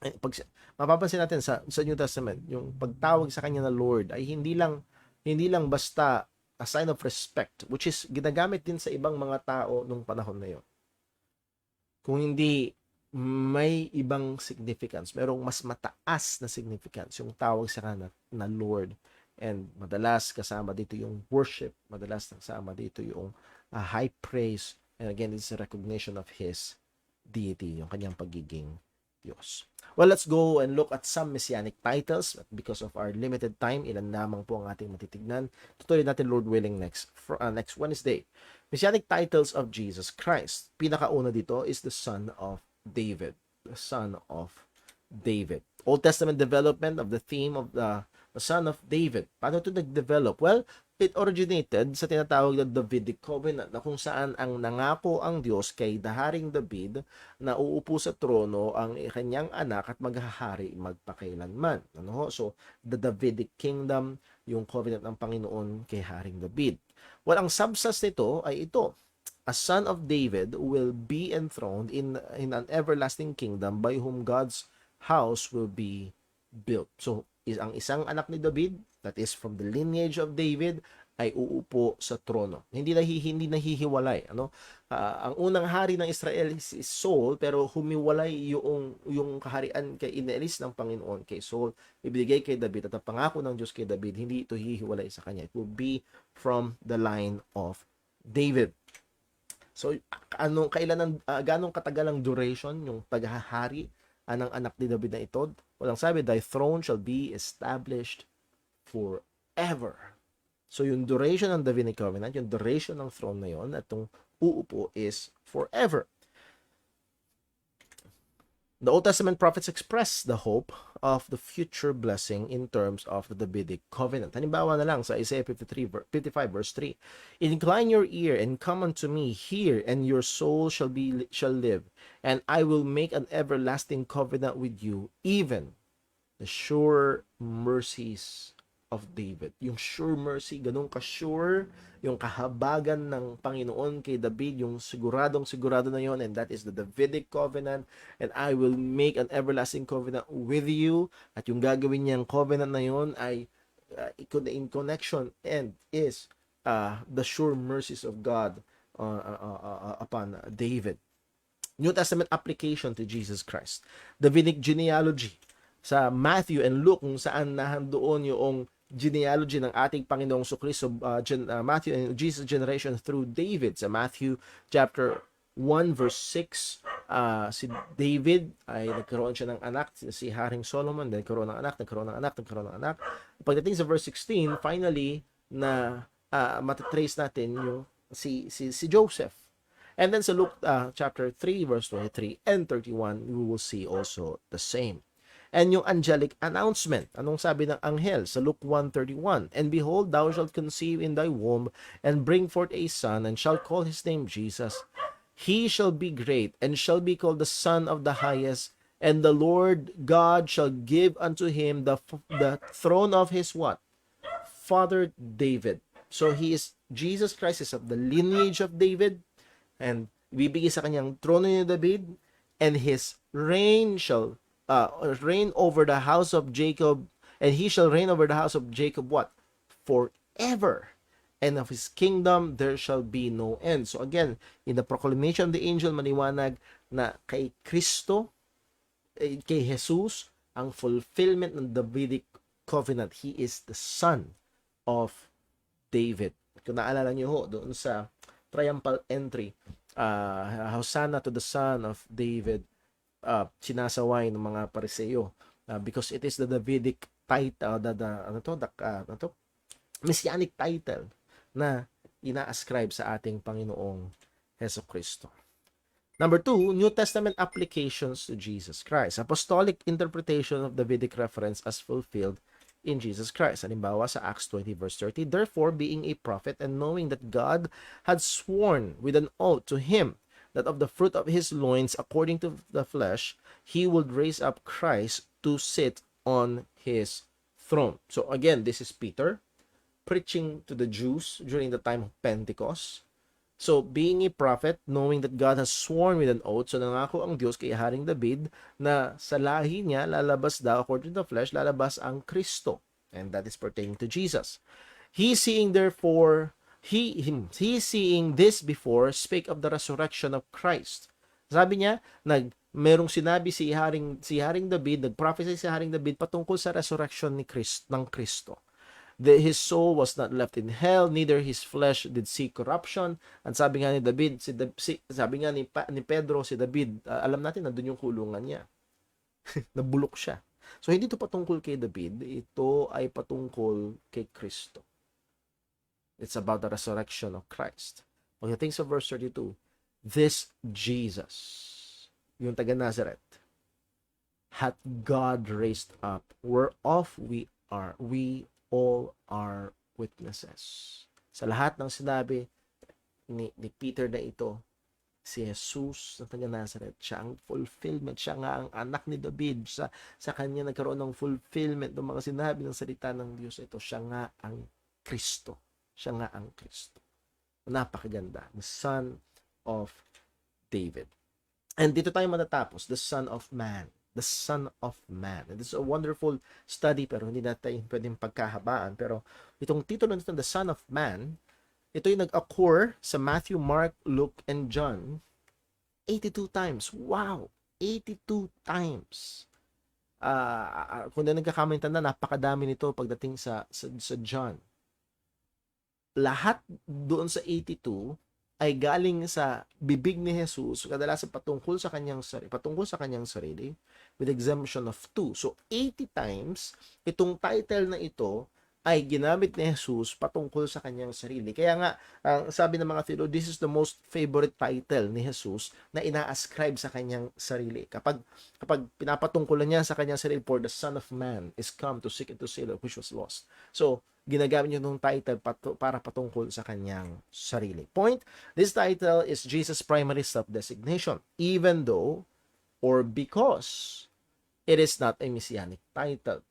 Pag mapapansin natin sa New Testament, yung pagtawag sa Kanya na Lord ay hindi lang basta a sign of respect, which is ginagamit din sa ibang mga tao nung panahon na yun. Kung hindi may ibang significance, merong mas mataas na significance yung tawag sa kanya na Lord. And madalas kasama dito yung worship, madalas kasama dito yung high praise. And again, it's a recognition of His deity, yung kanyang pagiging Diyos. Well, let's go and look at some messianic titles. Because of our limited time, ilan lamang po ang ating matitignan. Tutuloy natin, Lord willing, next Wednesday. Messianic titles of Jesus Christ. Pinakauna dito is the Son of David. The Son of David. Old Testament development of the theme of the Son of David. Paano ito nag-develop? Well, it originated sa tinatawag na Davidic Covenant na kung saan ang nangako ang Diyos kay Haring David na uupo sa trono ang kanyang anak at maghahari magpakailanman. Ano? So, the Davidic Kingdom, yung covenant ng Panginoon kay Haring David. Well, ang substance nito ay ito. A son of David will be enthroned in an everlasting kingdom by whom God's house will be built. So, ang isang anak ni David, that is from the lineage of David, ay uupo sa trono. Hindi nahihiwalay. Ano? Ang unang hari ng Israel is Saul, pero humiwalay yung kaharian kay inalis ng Panginoon kay Saul, ibigay kay David, at ang pangako ng Diyos kay David, hindi ito hihiwalay sa kanya. It will be from the line of David. So, ganong katagal ang duration yung paghahari ng anak ni David na ito? Walang sabi, thy throne shall be established forever. So, yung duration ng Davidic Covenant, yung duration ng throne na yon, at itong uupo is forever. The Old Testament prophets express the hope of the future blessing in terms of the Davidic covenant. Halimbawa na lang sa Isaiah 55 verse 3. Incline your ear and come unto me, hear, and your soul shall live, and I will make an everlasting covenant with you, even the sure mercies of David. Yung sure mercy, ganun ka-sure, yung kahabagan ng Panginoon kay David, yung sigurado na yon, and that is the Davidic covenant, and I will make an everlasting covenant with you, at yung gagawin niyang covenant na yon ay in connection and is the sure mercies of God upon David. New Testament application to Jesus Christ. Davidic genealogy sa Matthew and Luke, kung saan nahandoon yung genealogy ng ating Panginoong Jesucristo, Matthew and Jesus' generation through David. Sa Matthew chapter 1 verse 6, si David ay nagkaroon siya ng anak, si Haring Solomon, nagkaroon ng anak. Pagdating sa verse 16, finally na matatrace natin yung si Joseph. And then sa Luke chapter 3 verse 23 and 31, we will see also the same. And yung angelic announcement, anong sabi ng anghel sa Luke 1:31? And behold, thou shalt conceive in thy womb, and bring forth a son, and shall call his name Jesus. He shall be great, and shall be called the Son of the Highest, and the Lord God shall give unto him the throne of his what? Father David. So Jesus Christ is of the lineage of David, and bibigay sa kanyang trono ni David, and his reign shall reign over the house of Jacob, and he shall reign over the house of Jacob what? Forever. And of his kingdom there shall be no end. So again, in the proclamation of the angel, maliwanag na kay Kristo, kay Jesus, ang fulfillment ng Davidic covenant. He is the son of David. Kung naalala niyo ho, doon sa triumphal entry, Hosanna to the Son of David, sinasaway ng mga Pariseo because it is the Davidic title, messianic title na ina-ascribe sa ating Panginoong Jesucristo. Number 2, New Testament applications to Jesus Christ. Apostolic interpretation of Davidic reference as fulfilled in Jesus Christ. Halimbawa sa Acts 20 verse 30, therefore being a prophet and knowing that God had sworn with an oath to him that of the fruit of his loins, according to the flesh, he would raise up Christ to sit on his throne. So again, this is Peter preaching to the Jews during the time of Pentecost. So, being a prophet, knowing that God has sworn with an oath, so nangako ang Diyos kay Haring David na sa lahi niya, lalabas daw, according to the flesh, lalabas ang Kristo. And that is pertaining to Jesus. He seeing therefore, he seeing this before, spake of the resurrection of Christ, Sabi niya, merong sinabi si Haring David, nag-prophesy si Haring David patungkol sa resurrection ng Kristo. His soul was not left in hell, neither his flesh did see corruption. At sabi nga ni David, sabi nga ni Pedro, si David, alam natin na doon yung kulungan niya. Nabulok siya. So, hindi ito patungkol kay David, ito ay patungkol kay Kristo. It's about the resurrection of Christ. Pagdating sa verse 32, this Jesus, yung taga Nazareth, hath God raised up, whereof we all are witnesses. Sa lahat ng sinabi ni Peter na ito, si Jesus na taga Nazareth, siya ang fulfillment, siya nga ang anak ni David, sa kanya nagkaroon ng fulfillment ng mga sinabi ng salita ng Diyos. Ito, siya nga ang Kristo. Siya nga ang Kristo. Napakaganda. The Son of David. And dito tayo matatapos, the Son of Man. The Son of Man. And this is a wonderful study, pero hindi natin pwedeng pagkahabaan. Pero itong titulo nito, the Son of Man, ito yung nag-occur sa Matthew, Mark, Luke, and John 82 times. Wow! 82 times. Kung na nagkakamay tanda, napakadami nito pagdating sa John. Lahat doon sa 82 ay galing sa bibig ni Jesus, kadalasan patungkol sa kanyang sarili, with exemption of 2. So 80 times itong title na ito ay ginamit ni Jesus patungkol sa kanyang sarili. Kaya nga, sabi ng mga theologians, this is the most favorite title ni Jesus na ina-ascribe sa kanyang sarili. Kapag pinapatungkulan niya sa kanyang sarili, for the Son of Man is come to seek and to save that which was lost. So, ginagamit niya itong title para patungkol sa kanyang sarili. Point, this title is Jesus' primary self-designation, even though, or because, it is not a messianic title.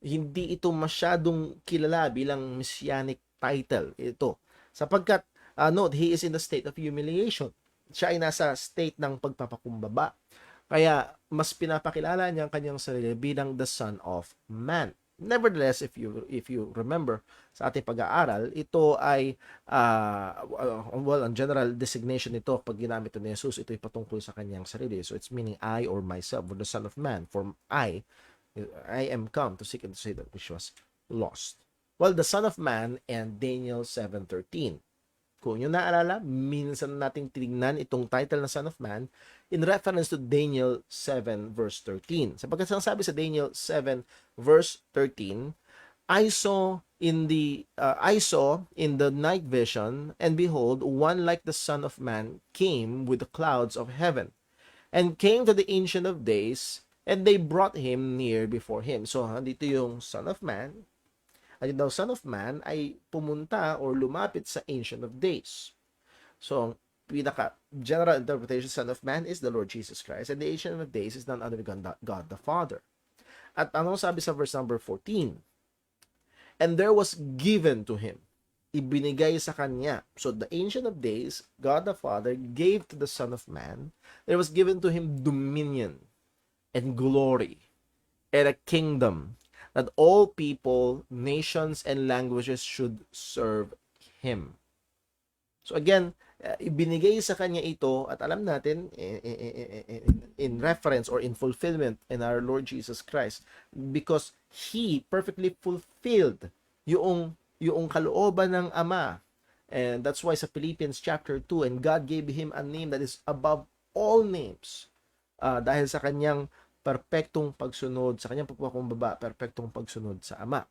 Hindi ito masyadong kilala bilang messianic title ito. Sapagkat, note, he is in the state of humiliation. Siya ay nasa state ng pagpapakumbaba. Kaya, mas pinapakilala niya ang kanyang sarili bilang the Son of Man. Nevertheless, if you remember sa ating pag-aaral, ito ay ang general designation nito pag ginamit ito ni Jesus, ito ay patungkol sa kanyang sarili. So it's meaning I or myself or the Son of Man. For I am come to seek and to save that which was lost. Well, the Son of Man and Daniel 7:13. Kung nyo naalala, minsan nating tinignan itong title na Son of Man in reference to Daniel 7 verse 13. Sapagkat sabi sa Daniel 7 verse 13, I saw in the night vision, and behold, one like the Son of Man came with the clouds of heaven, and came to the Ancient of Days, and they brought him near before him. So, dito yung Son of Man. At yung Son of Man ay pumunta or lumapit sa Ancient of Days. So, pinaka-general interpretation, Son of Man is the Lord Jesus Christ, and the Ancient of Days is none other than God the Father. At anong sabi sa verse number 14? And there was given to him. Ibinigay sa kanya. So, the Ancient of Days, God the Father, gave to the Son of Man. There was given to him dominion and glory and a kingdom that all people, nations, and languages should serve him. So again, ibinigay sa kanya ito, at alam natin, in reference or in fulfillment in our Lord Jesus Christ, because He perfectly fulfilled yung kalooban ng Ama. And that's why sa Philippians chapter 2, and God gave Him a name that is above all names. Dahil sa kanyang perpektong pagsunod, sa kanyang pagpapakumbaba, perpektong pagsunod sa Ama.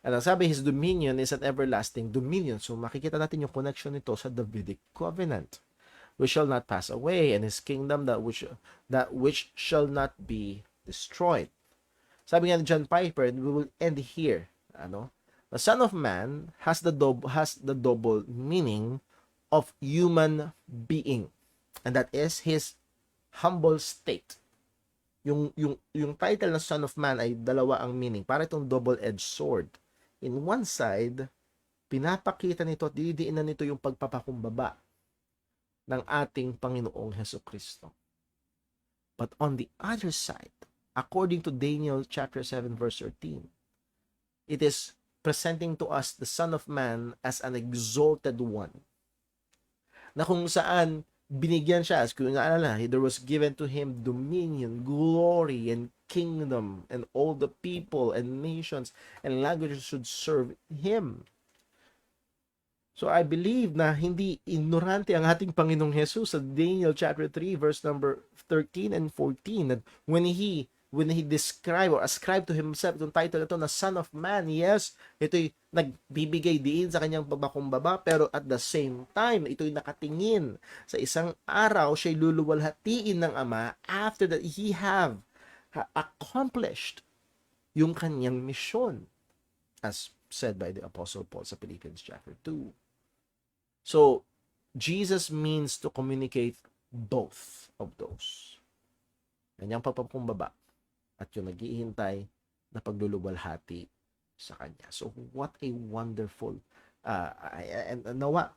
At ang sabi, His dominion is an everlasting dominion. So makikita natin yung connection nito sa Davidic covenant. We shall not pass away, and His kingdom that which shall not be destroyed. Sabi nga ni John Piper, and we will end here. The Son of Man has the double meaning of human being, and that is His humble state. Yung title na Son of Man ay dalawa ang meaning. Para itong double-edged sword. In one side, pinapakita nito at didiinan nito yung pagpapakumbaba ng ating Panginoong Hesukristo. But on the other side, according to Daniel chapter 7 verse 13, it is presenting to us the Son of Man as an exalted one, na kung saan binigyan siya, as kung naalala, there was given to him dominion, glory, and kingdom, and all the people and nations and languages should serve him. So I believe na hindi ignorante ang ating Panginoong Jesus sa Daniel chapter 3 verse number 13 and 14, that when he describe or ascribe to himself itong title ito na Son of Man, yes, ito'y nagbibigay diin sa kanyang pabakumbaba, pero at the same time, ito'y nakatingin sa isang araw siya'y luluwalhatiin ng Ama after that he have accomplished yung kanyang mission, as said by the Apostle Paul sa Philippians chapter 2. So, Jesus means to communicate both of those. Kanyang pagpapakumbaba at yung naghihintay na pagluluwalhati sa Kanya. So, what a wonderful and nawa,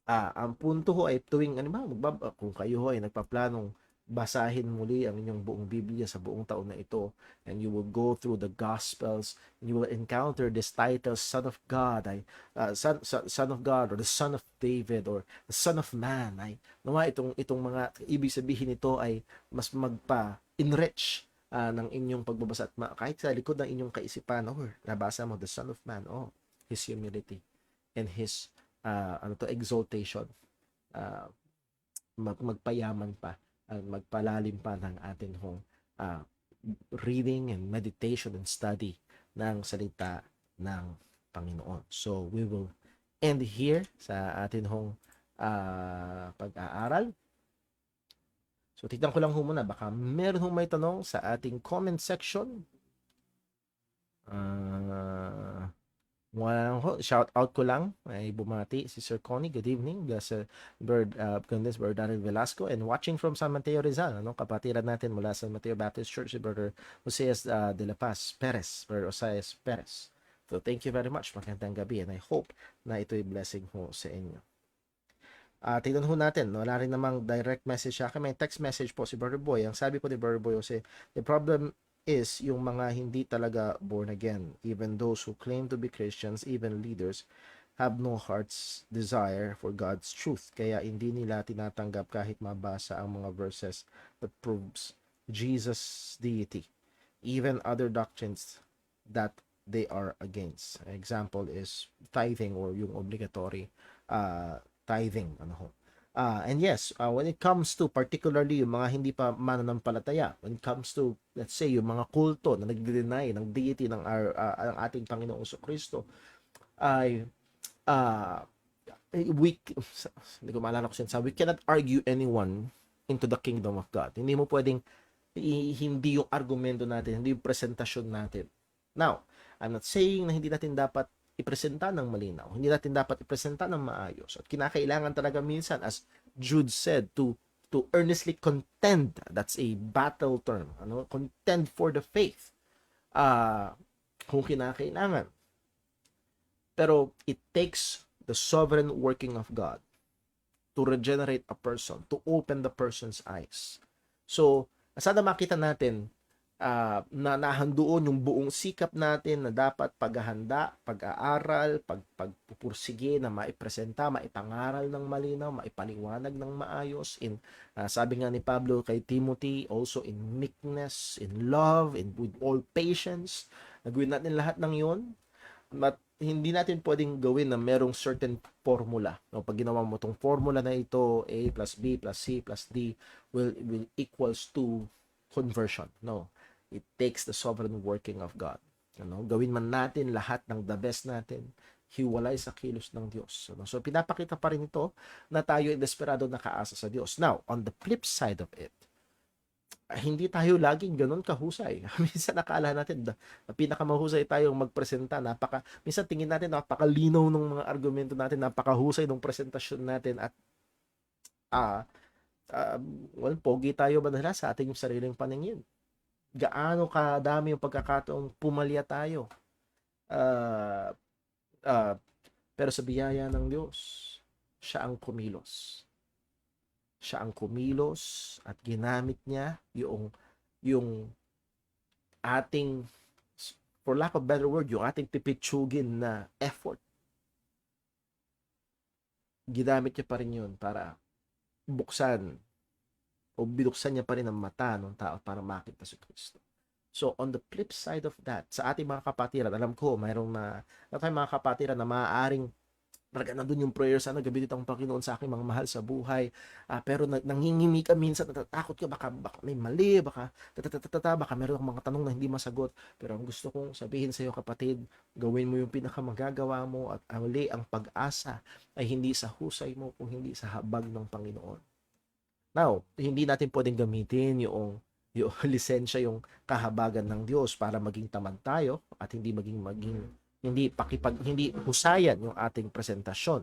ang punto ho ay tuwing, kung kayo ho ay nagpaplanong basahin muli ang inyong buong Biblia sa buong taon na ito, and you will go through the Gospels, and you will encounter this title, Son of God, Son of God, or the Son of David, or the Son of Man, ay nawa itong mga ibig sabihin nito ay mas magpa-enrich ng inyong pagbabasa, at kahit sa likod ng inyong kaisipan, nabasa mo the Son of Man, His humility and His exaltation, magpayaman pa at magpalalim pa ng atin hong reading and meditation and study ng salita ng Panginoon. So, we will end here sa atin hong pag-aaral. So, tignan ko lang muna, baka meron hong may tanong sa ating comment section. Shout out ko lang, ay bumati si Sir Connie, good evening, Sir Bird Daniel Velasco, and watching from San Mateo Rizal, kapatiran natin mula sa Mateo Baptist Church, si Brother Jose de la Paz Perez, Brother Osias Perez. So thank you very much, magandang gabi, and I hope na ito'y blessing ho sa inyo. Tignan ho natin, wala rin namang direct message sa akin, may text message po si Brother Boy. Ang sabi po ni Brother Boy Jose, the problem is yung mga hindi talaga born again, even those who claim to be Christians, even leaders, have no heart's desire for God's truth. Kaya hindi nila tinatanggap kahit mabasa ang mga verses that proves Jesus' deity, even other doctrines that they are against. An example is tithing, or yung obligatory tithing. And yes, when it comes to particularly yung mga hindi pa mananampalataya, when it comes to, let's say, yung mga kulto na nagde-deny ng deity ng ating Panginoong Kristo, ay hindi ko maalala ko siya, we cannot argue anyone into the kingdom of God. Hindi mo pwedeng hindi yung argumento natin, hindi yung presentasyon natin. Now, I'm not saying na hindi natin dapat ipresenta ng malinaw. Hindi natin dapat ipresenta ng maayos. At kinakailangan talaga minsan, as Jude said, to earnestly contend. That's a battle term. Contend for the faith. Kung kinakailangan. Pero it takes the sovereign working of God to regenerate a person, to open the person's eyes. So, sana makita natin na nahandoon yung buong sikap natin na dapat paghahanda, pag-aaral, pagpupursige na maipresenta, maipangaral ng malinaw, maipaliwanag ng maayos, sabi nga ni Pablo kay Timothy, also in meekness, in love, and with all patience. Nagawin natin lahat ng yun. But hindi natin pwedeng gawin na merong certain formula. Pag ginawa mo itong formula na ito, A plus B plus C plus D will equals to conversion. No. It takes the sovereign working of God. Gawin man natin lahat ng the best natin, hiwalay sa kilos ng Diyos. So, pinapakita pa rin ito na tayo ay desperado nakaasa sa Diyos. Now, on the flip side of it, hindi tayo laging ganun kahusay. Minsan nakala natin na pinakamahusay tayong magpresenta. Minsan tingin natin napakalinaw ng mga argumento natin, napakahusay ng presentasyon natin, at pogi tayo madalas sa ating sariling paningin. Gaano kadami yung pagkakataong pumalya tayo. Pero sa biyaya ng Diyos, siya ang kumilos. Siya ang kumilos at ginamit niya yung ating, for lack of better word, yung ating pipitsugin na effort. Ginamit niya pa rin yun para buksan o binuksan niya pa rin ang mata ng tao para makita si Kristo. So, on the flip side of that, sa ating mga kapatiran, alam ko, mayroong tayong mga kapatiran na maaaring talaga nandun yung prayer, sana gamitin ang Panginoon sa aking mga mahal sa buhay. Pero nangingimi ka minsan, natatakot ka, baka may mali, baka meron akong mga tanong na hindi masagot. Pero ang gusto kong sabihin sa iyo, kapatid, gawin mo yung pinakamagagawa mo at ang pag-asa ay hindi sa husay mo, kung hindi sa habag ng Panginoon. Now, hindi natin pwedeng gamitin yung lisensya, yung kahabagan ng Diyos para maging tamad tayo at hindi hindi husayan yung ating presentasyon.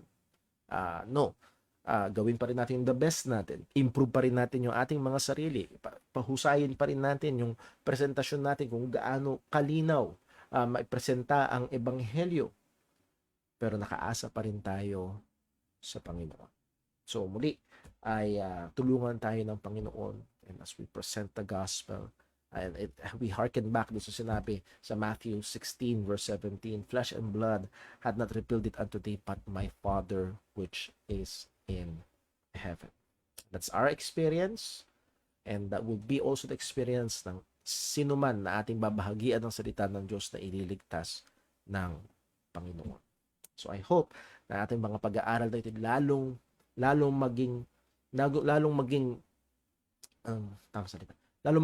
No. Gawin pa rin natin yung the best natin. Improve pa rin natin yung ating mga sarili. Pahusayin pa rin natin yung presentasyon natin kung gaano kalinaw maipresenta ang ebanghelyo. Pero nakaasa pa rin tayo sa Panginoon. So muli ay tulungan tayo ng Panginoon, and as we present the gospel, and we hearken back doon sa sinabi sa Matthew 16 verse 17, flesh and blood had not revealed it unto thee, but my Father which is in heaven. That's our experience, and that will be also the experience ng sinuman na ating babahagian ng salita ng Diyos na ililigtas ng Panginoon. So I hope na ating mga pag-aaral na ito lalong maging lalong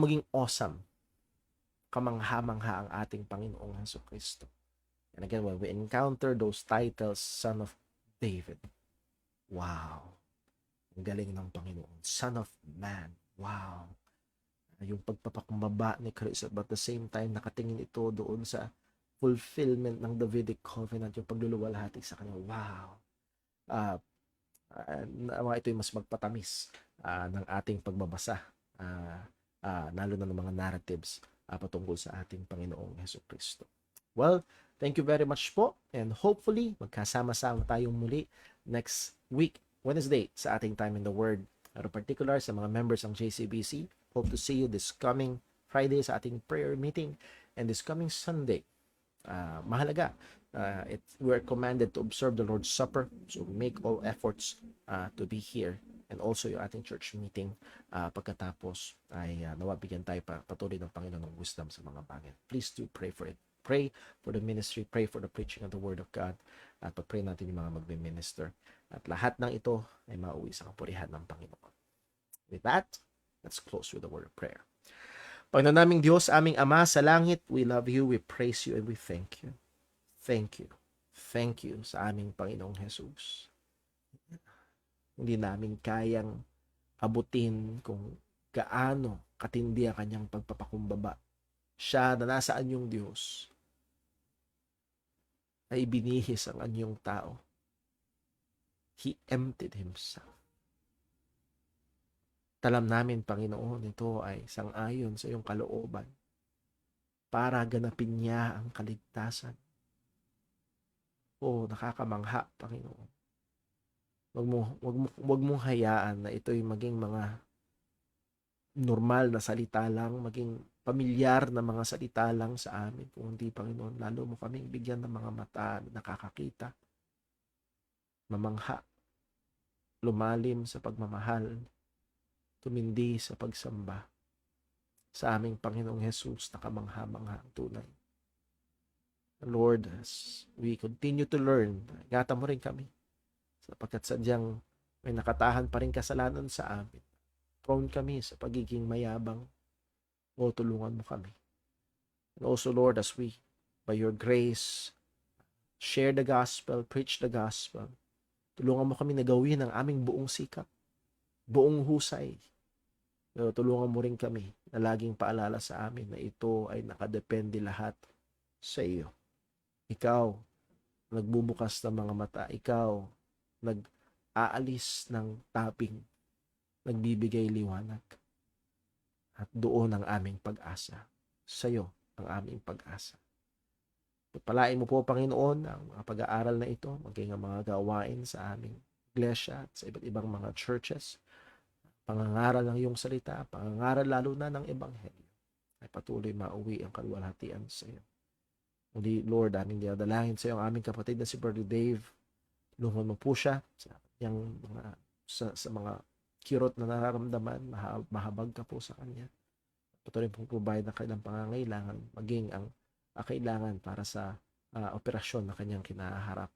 maging awesome, kamangha-mangha ang ating Panginoong Jesucristo. And again, when we encounter those titles, Son of David, wow, ang galing ng Panginoon. Son of Man, wow, yung pagpapakumbaba ni Kristo, but at the same time nakatingin ito doon sa fulfillment ng Davidic covenant, yung pagluluwalhati sa kanya. Wow. Mga ito yung mas magpatamis ng ating pagbabasa, lalo na ng mga narratives patungkol sa ating Panginoong Jesucristo. Well, thank you very much po, and hopefully magkasama-sama tayong muli next week, Wednesday, sa ating Time in the Word. In particular, sa mga members ng JCBC, hope to see you this coming Friday sa ating prayer meeting, and this coming Sunday. Mahalaga, we're commanded to observe the Lord's Supper, so make all efforts to be here, and also yung ating church meeting pagkatapos ay nawabigyan tayo patuloy ng Panginoon ng wisdom sa mga bagay. Please do pray for it. Pray for the ministry, pray for the preaching of the Word of God, at pag-pray natin yung mga magbe-minister. At lahat ng ito ay mauwi sa kapurihan ng Panginoon. With that, let's close with a word of prayer. Panginoon naming Diyos, aming Ama sa langit, we love you, we praise you, and we thank you. Thank you. Thank you sa aming Panginoong Jesus. Hindi namin kayang abutin kung gaano katindi ang kanyang pagpapakumbaba. Siya na nasa anyong Diyos ay binihis ang anyong tao. He emptied himself. Talam namin, Panginoon, ito ay sang-ayon sa iyong kalooban para ganapin niya ang kaligtasan. Nakakamangha, Panginoon. Wag mong hayaan na ito'y maging mga normal na salita lang, maging pamilyar na mga salita lang sa amin. Kung hindi, Panginoon, lalo mo kaming bigyan ng mga mata na nakakakita, mamangha, lumalim sa pagmamahal, tumindi sa pagsamba sa aming Panginoong Jesus na kamangha-mangha tunay. Lord, as we continue to learn, ingatan mo rin kami sapagkat sadyang may nakatahan pa rin kasalanan sa amin. Prone kami sa pagiging mayabang. Tulungan mo kami. And also, Lord, as we, by your grace, share the gospel, preach the gospel, tulungan mo kami na gawin ang aming buong sikap, buong husay. Pero tulungan mo rin kami na laging paalala sa amin na ito ay nakadepende lahat sa iyo. Ikaw, nagbubukas ng mga mata. Ikaw, nag-aalis ng taping, nagbibigay liwanag. At doon ang aming pag-asa. Sa iyo ang aming pag-asa. Pagpalain mo po, Panginoon, ang mga pag-aaral na ito, maging ang mga gawain sa aming iglesia at sa iba't ibang mga churches. Pangangaral ng iyong salita, pangangaral lalo na ng ebanghelyo, ay patuloy mauwi ang kaluwalhatian sa iyo. Muli, Lord, aming dinadalangin sa iyo ang aming kapatid na si Brother Dave. Tulungan mo po siya sa mga kirot na nararamdaman, mahabag ka po sa Kanya. Patuloy pong provide ang kanilang pangangailangan, maging ang kailangan para sa operasyon na Kanyang kinaharap.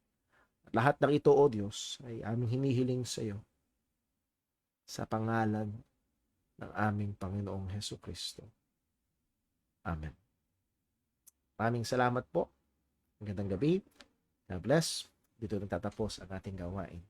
Lahat ng ito, O Diyos, ay aming hinihiling sa iyo sa pangalan ng aming Panginoong Hesukristo. Amen. Maraming salamat po. Magandang gabi. God bless. Dito nagtatapos ang ating gawain.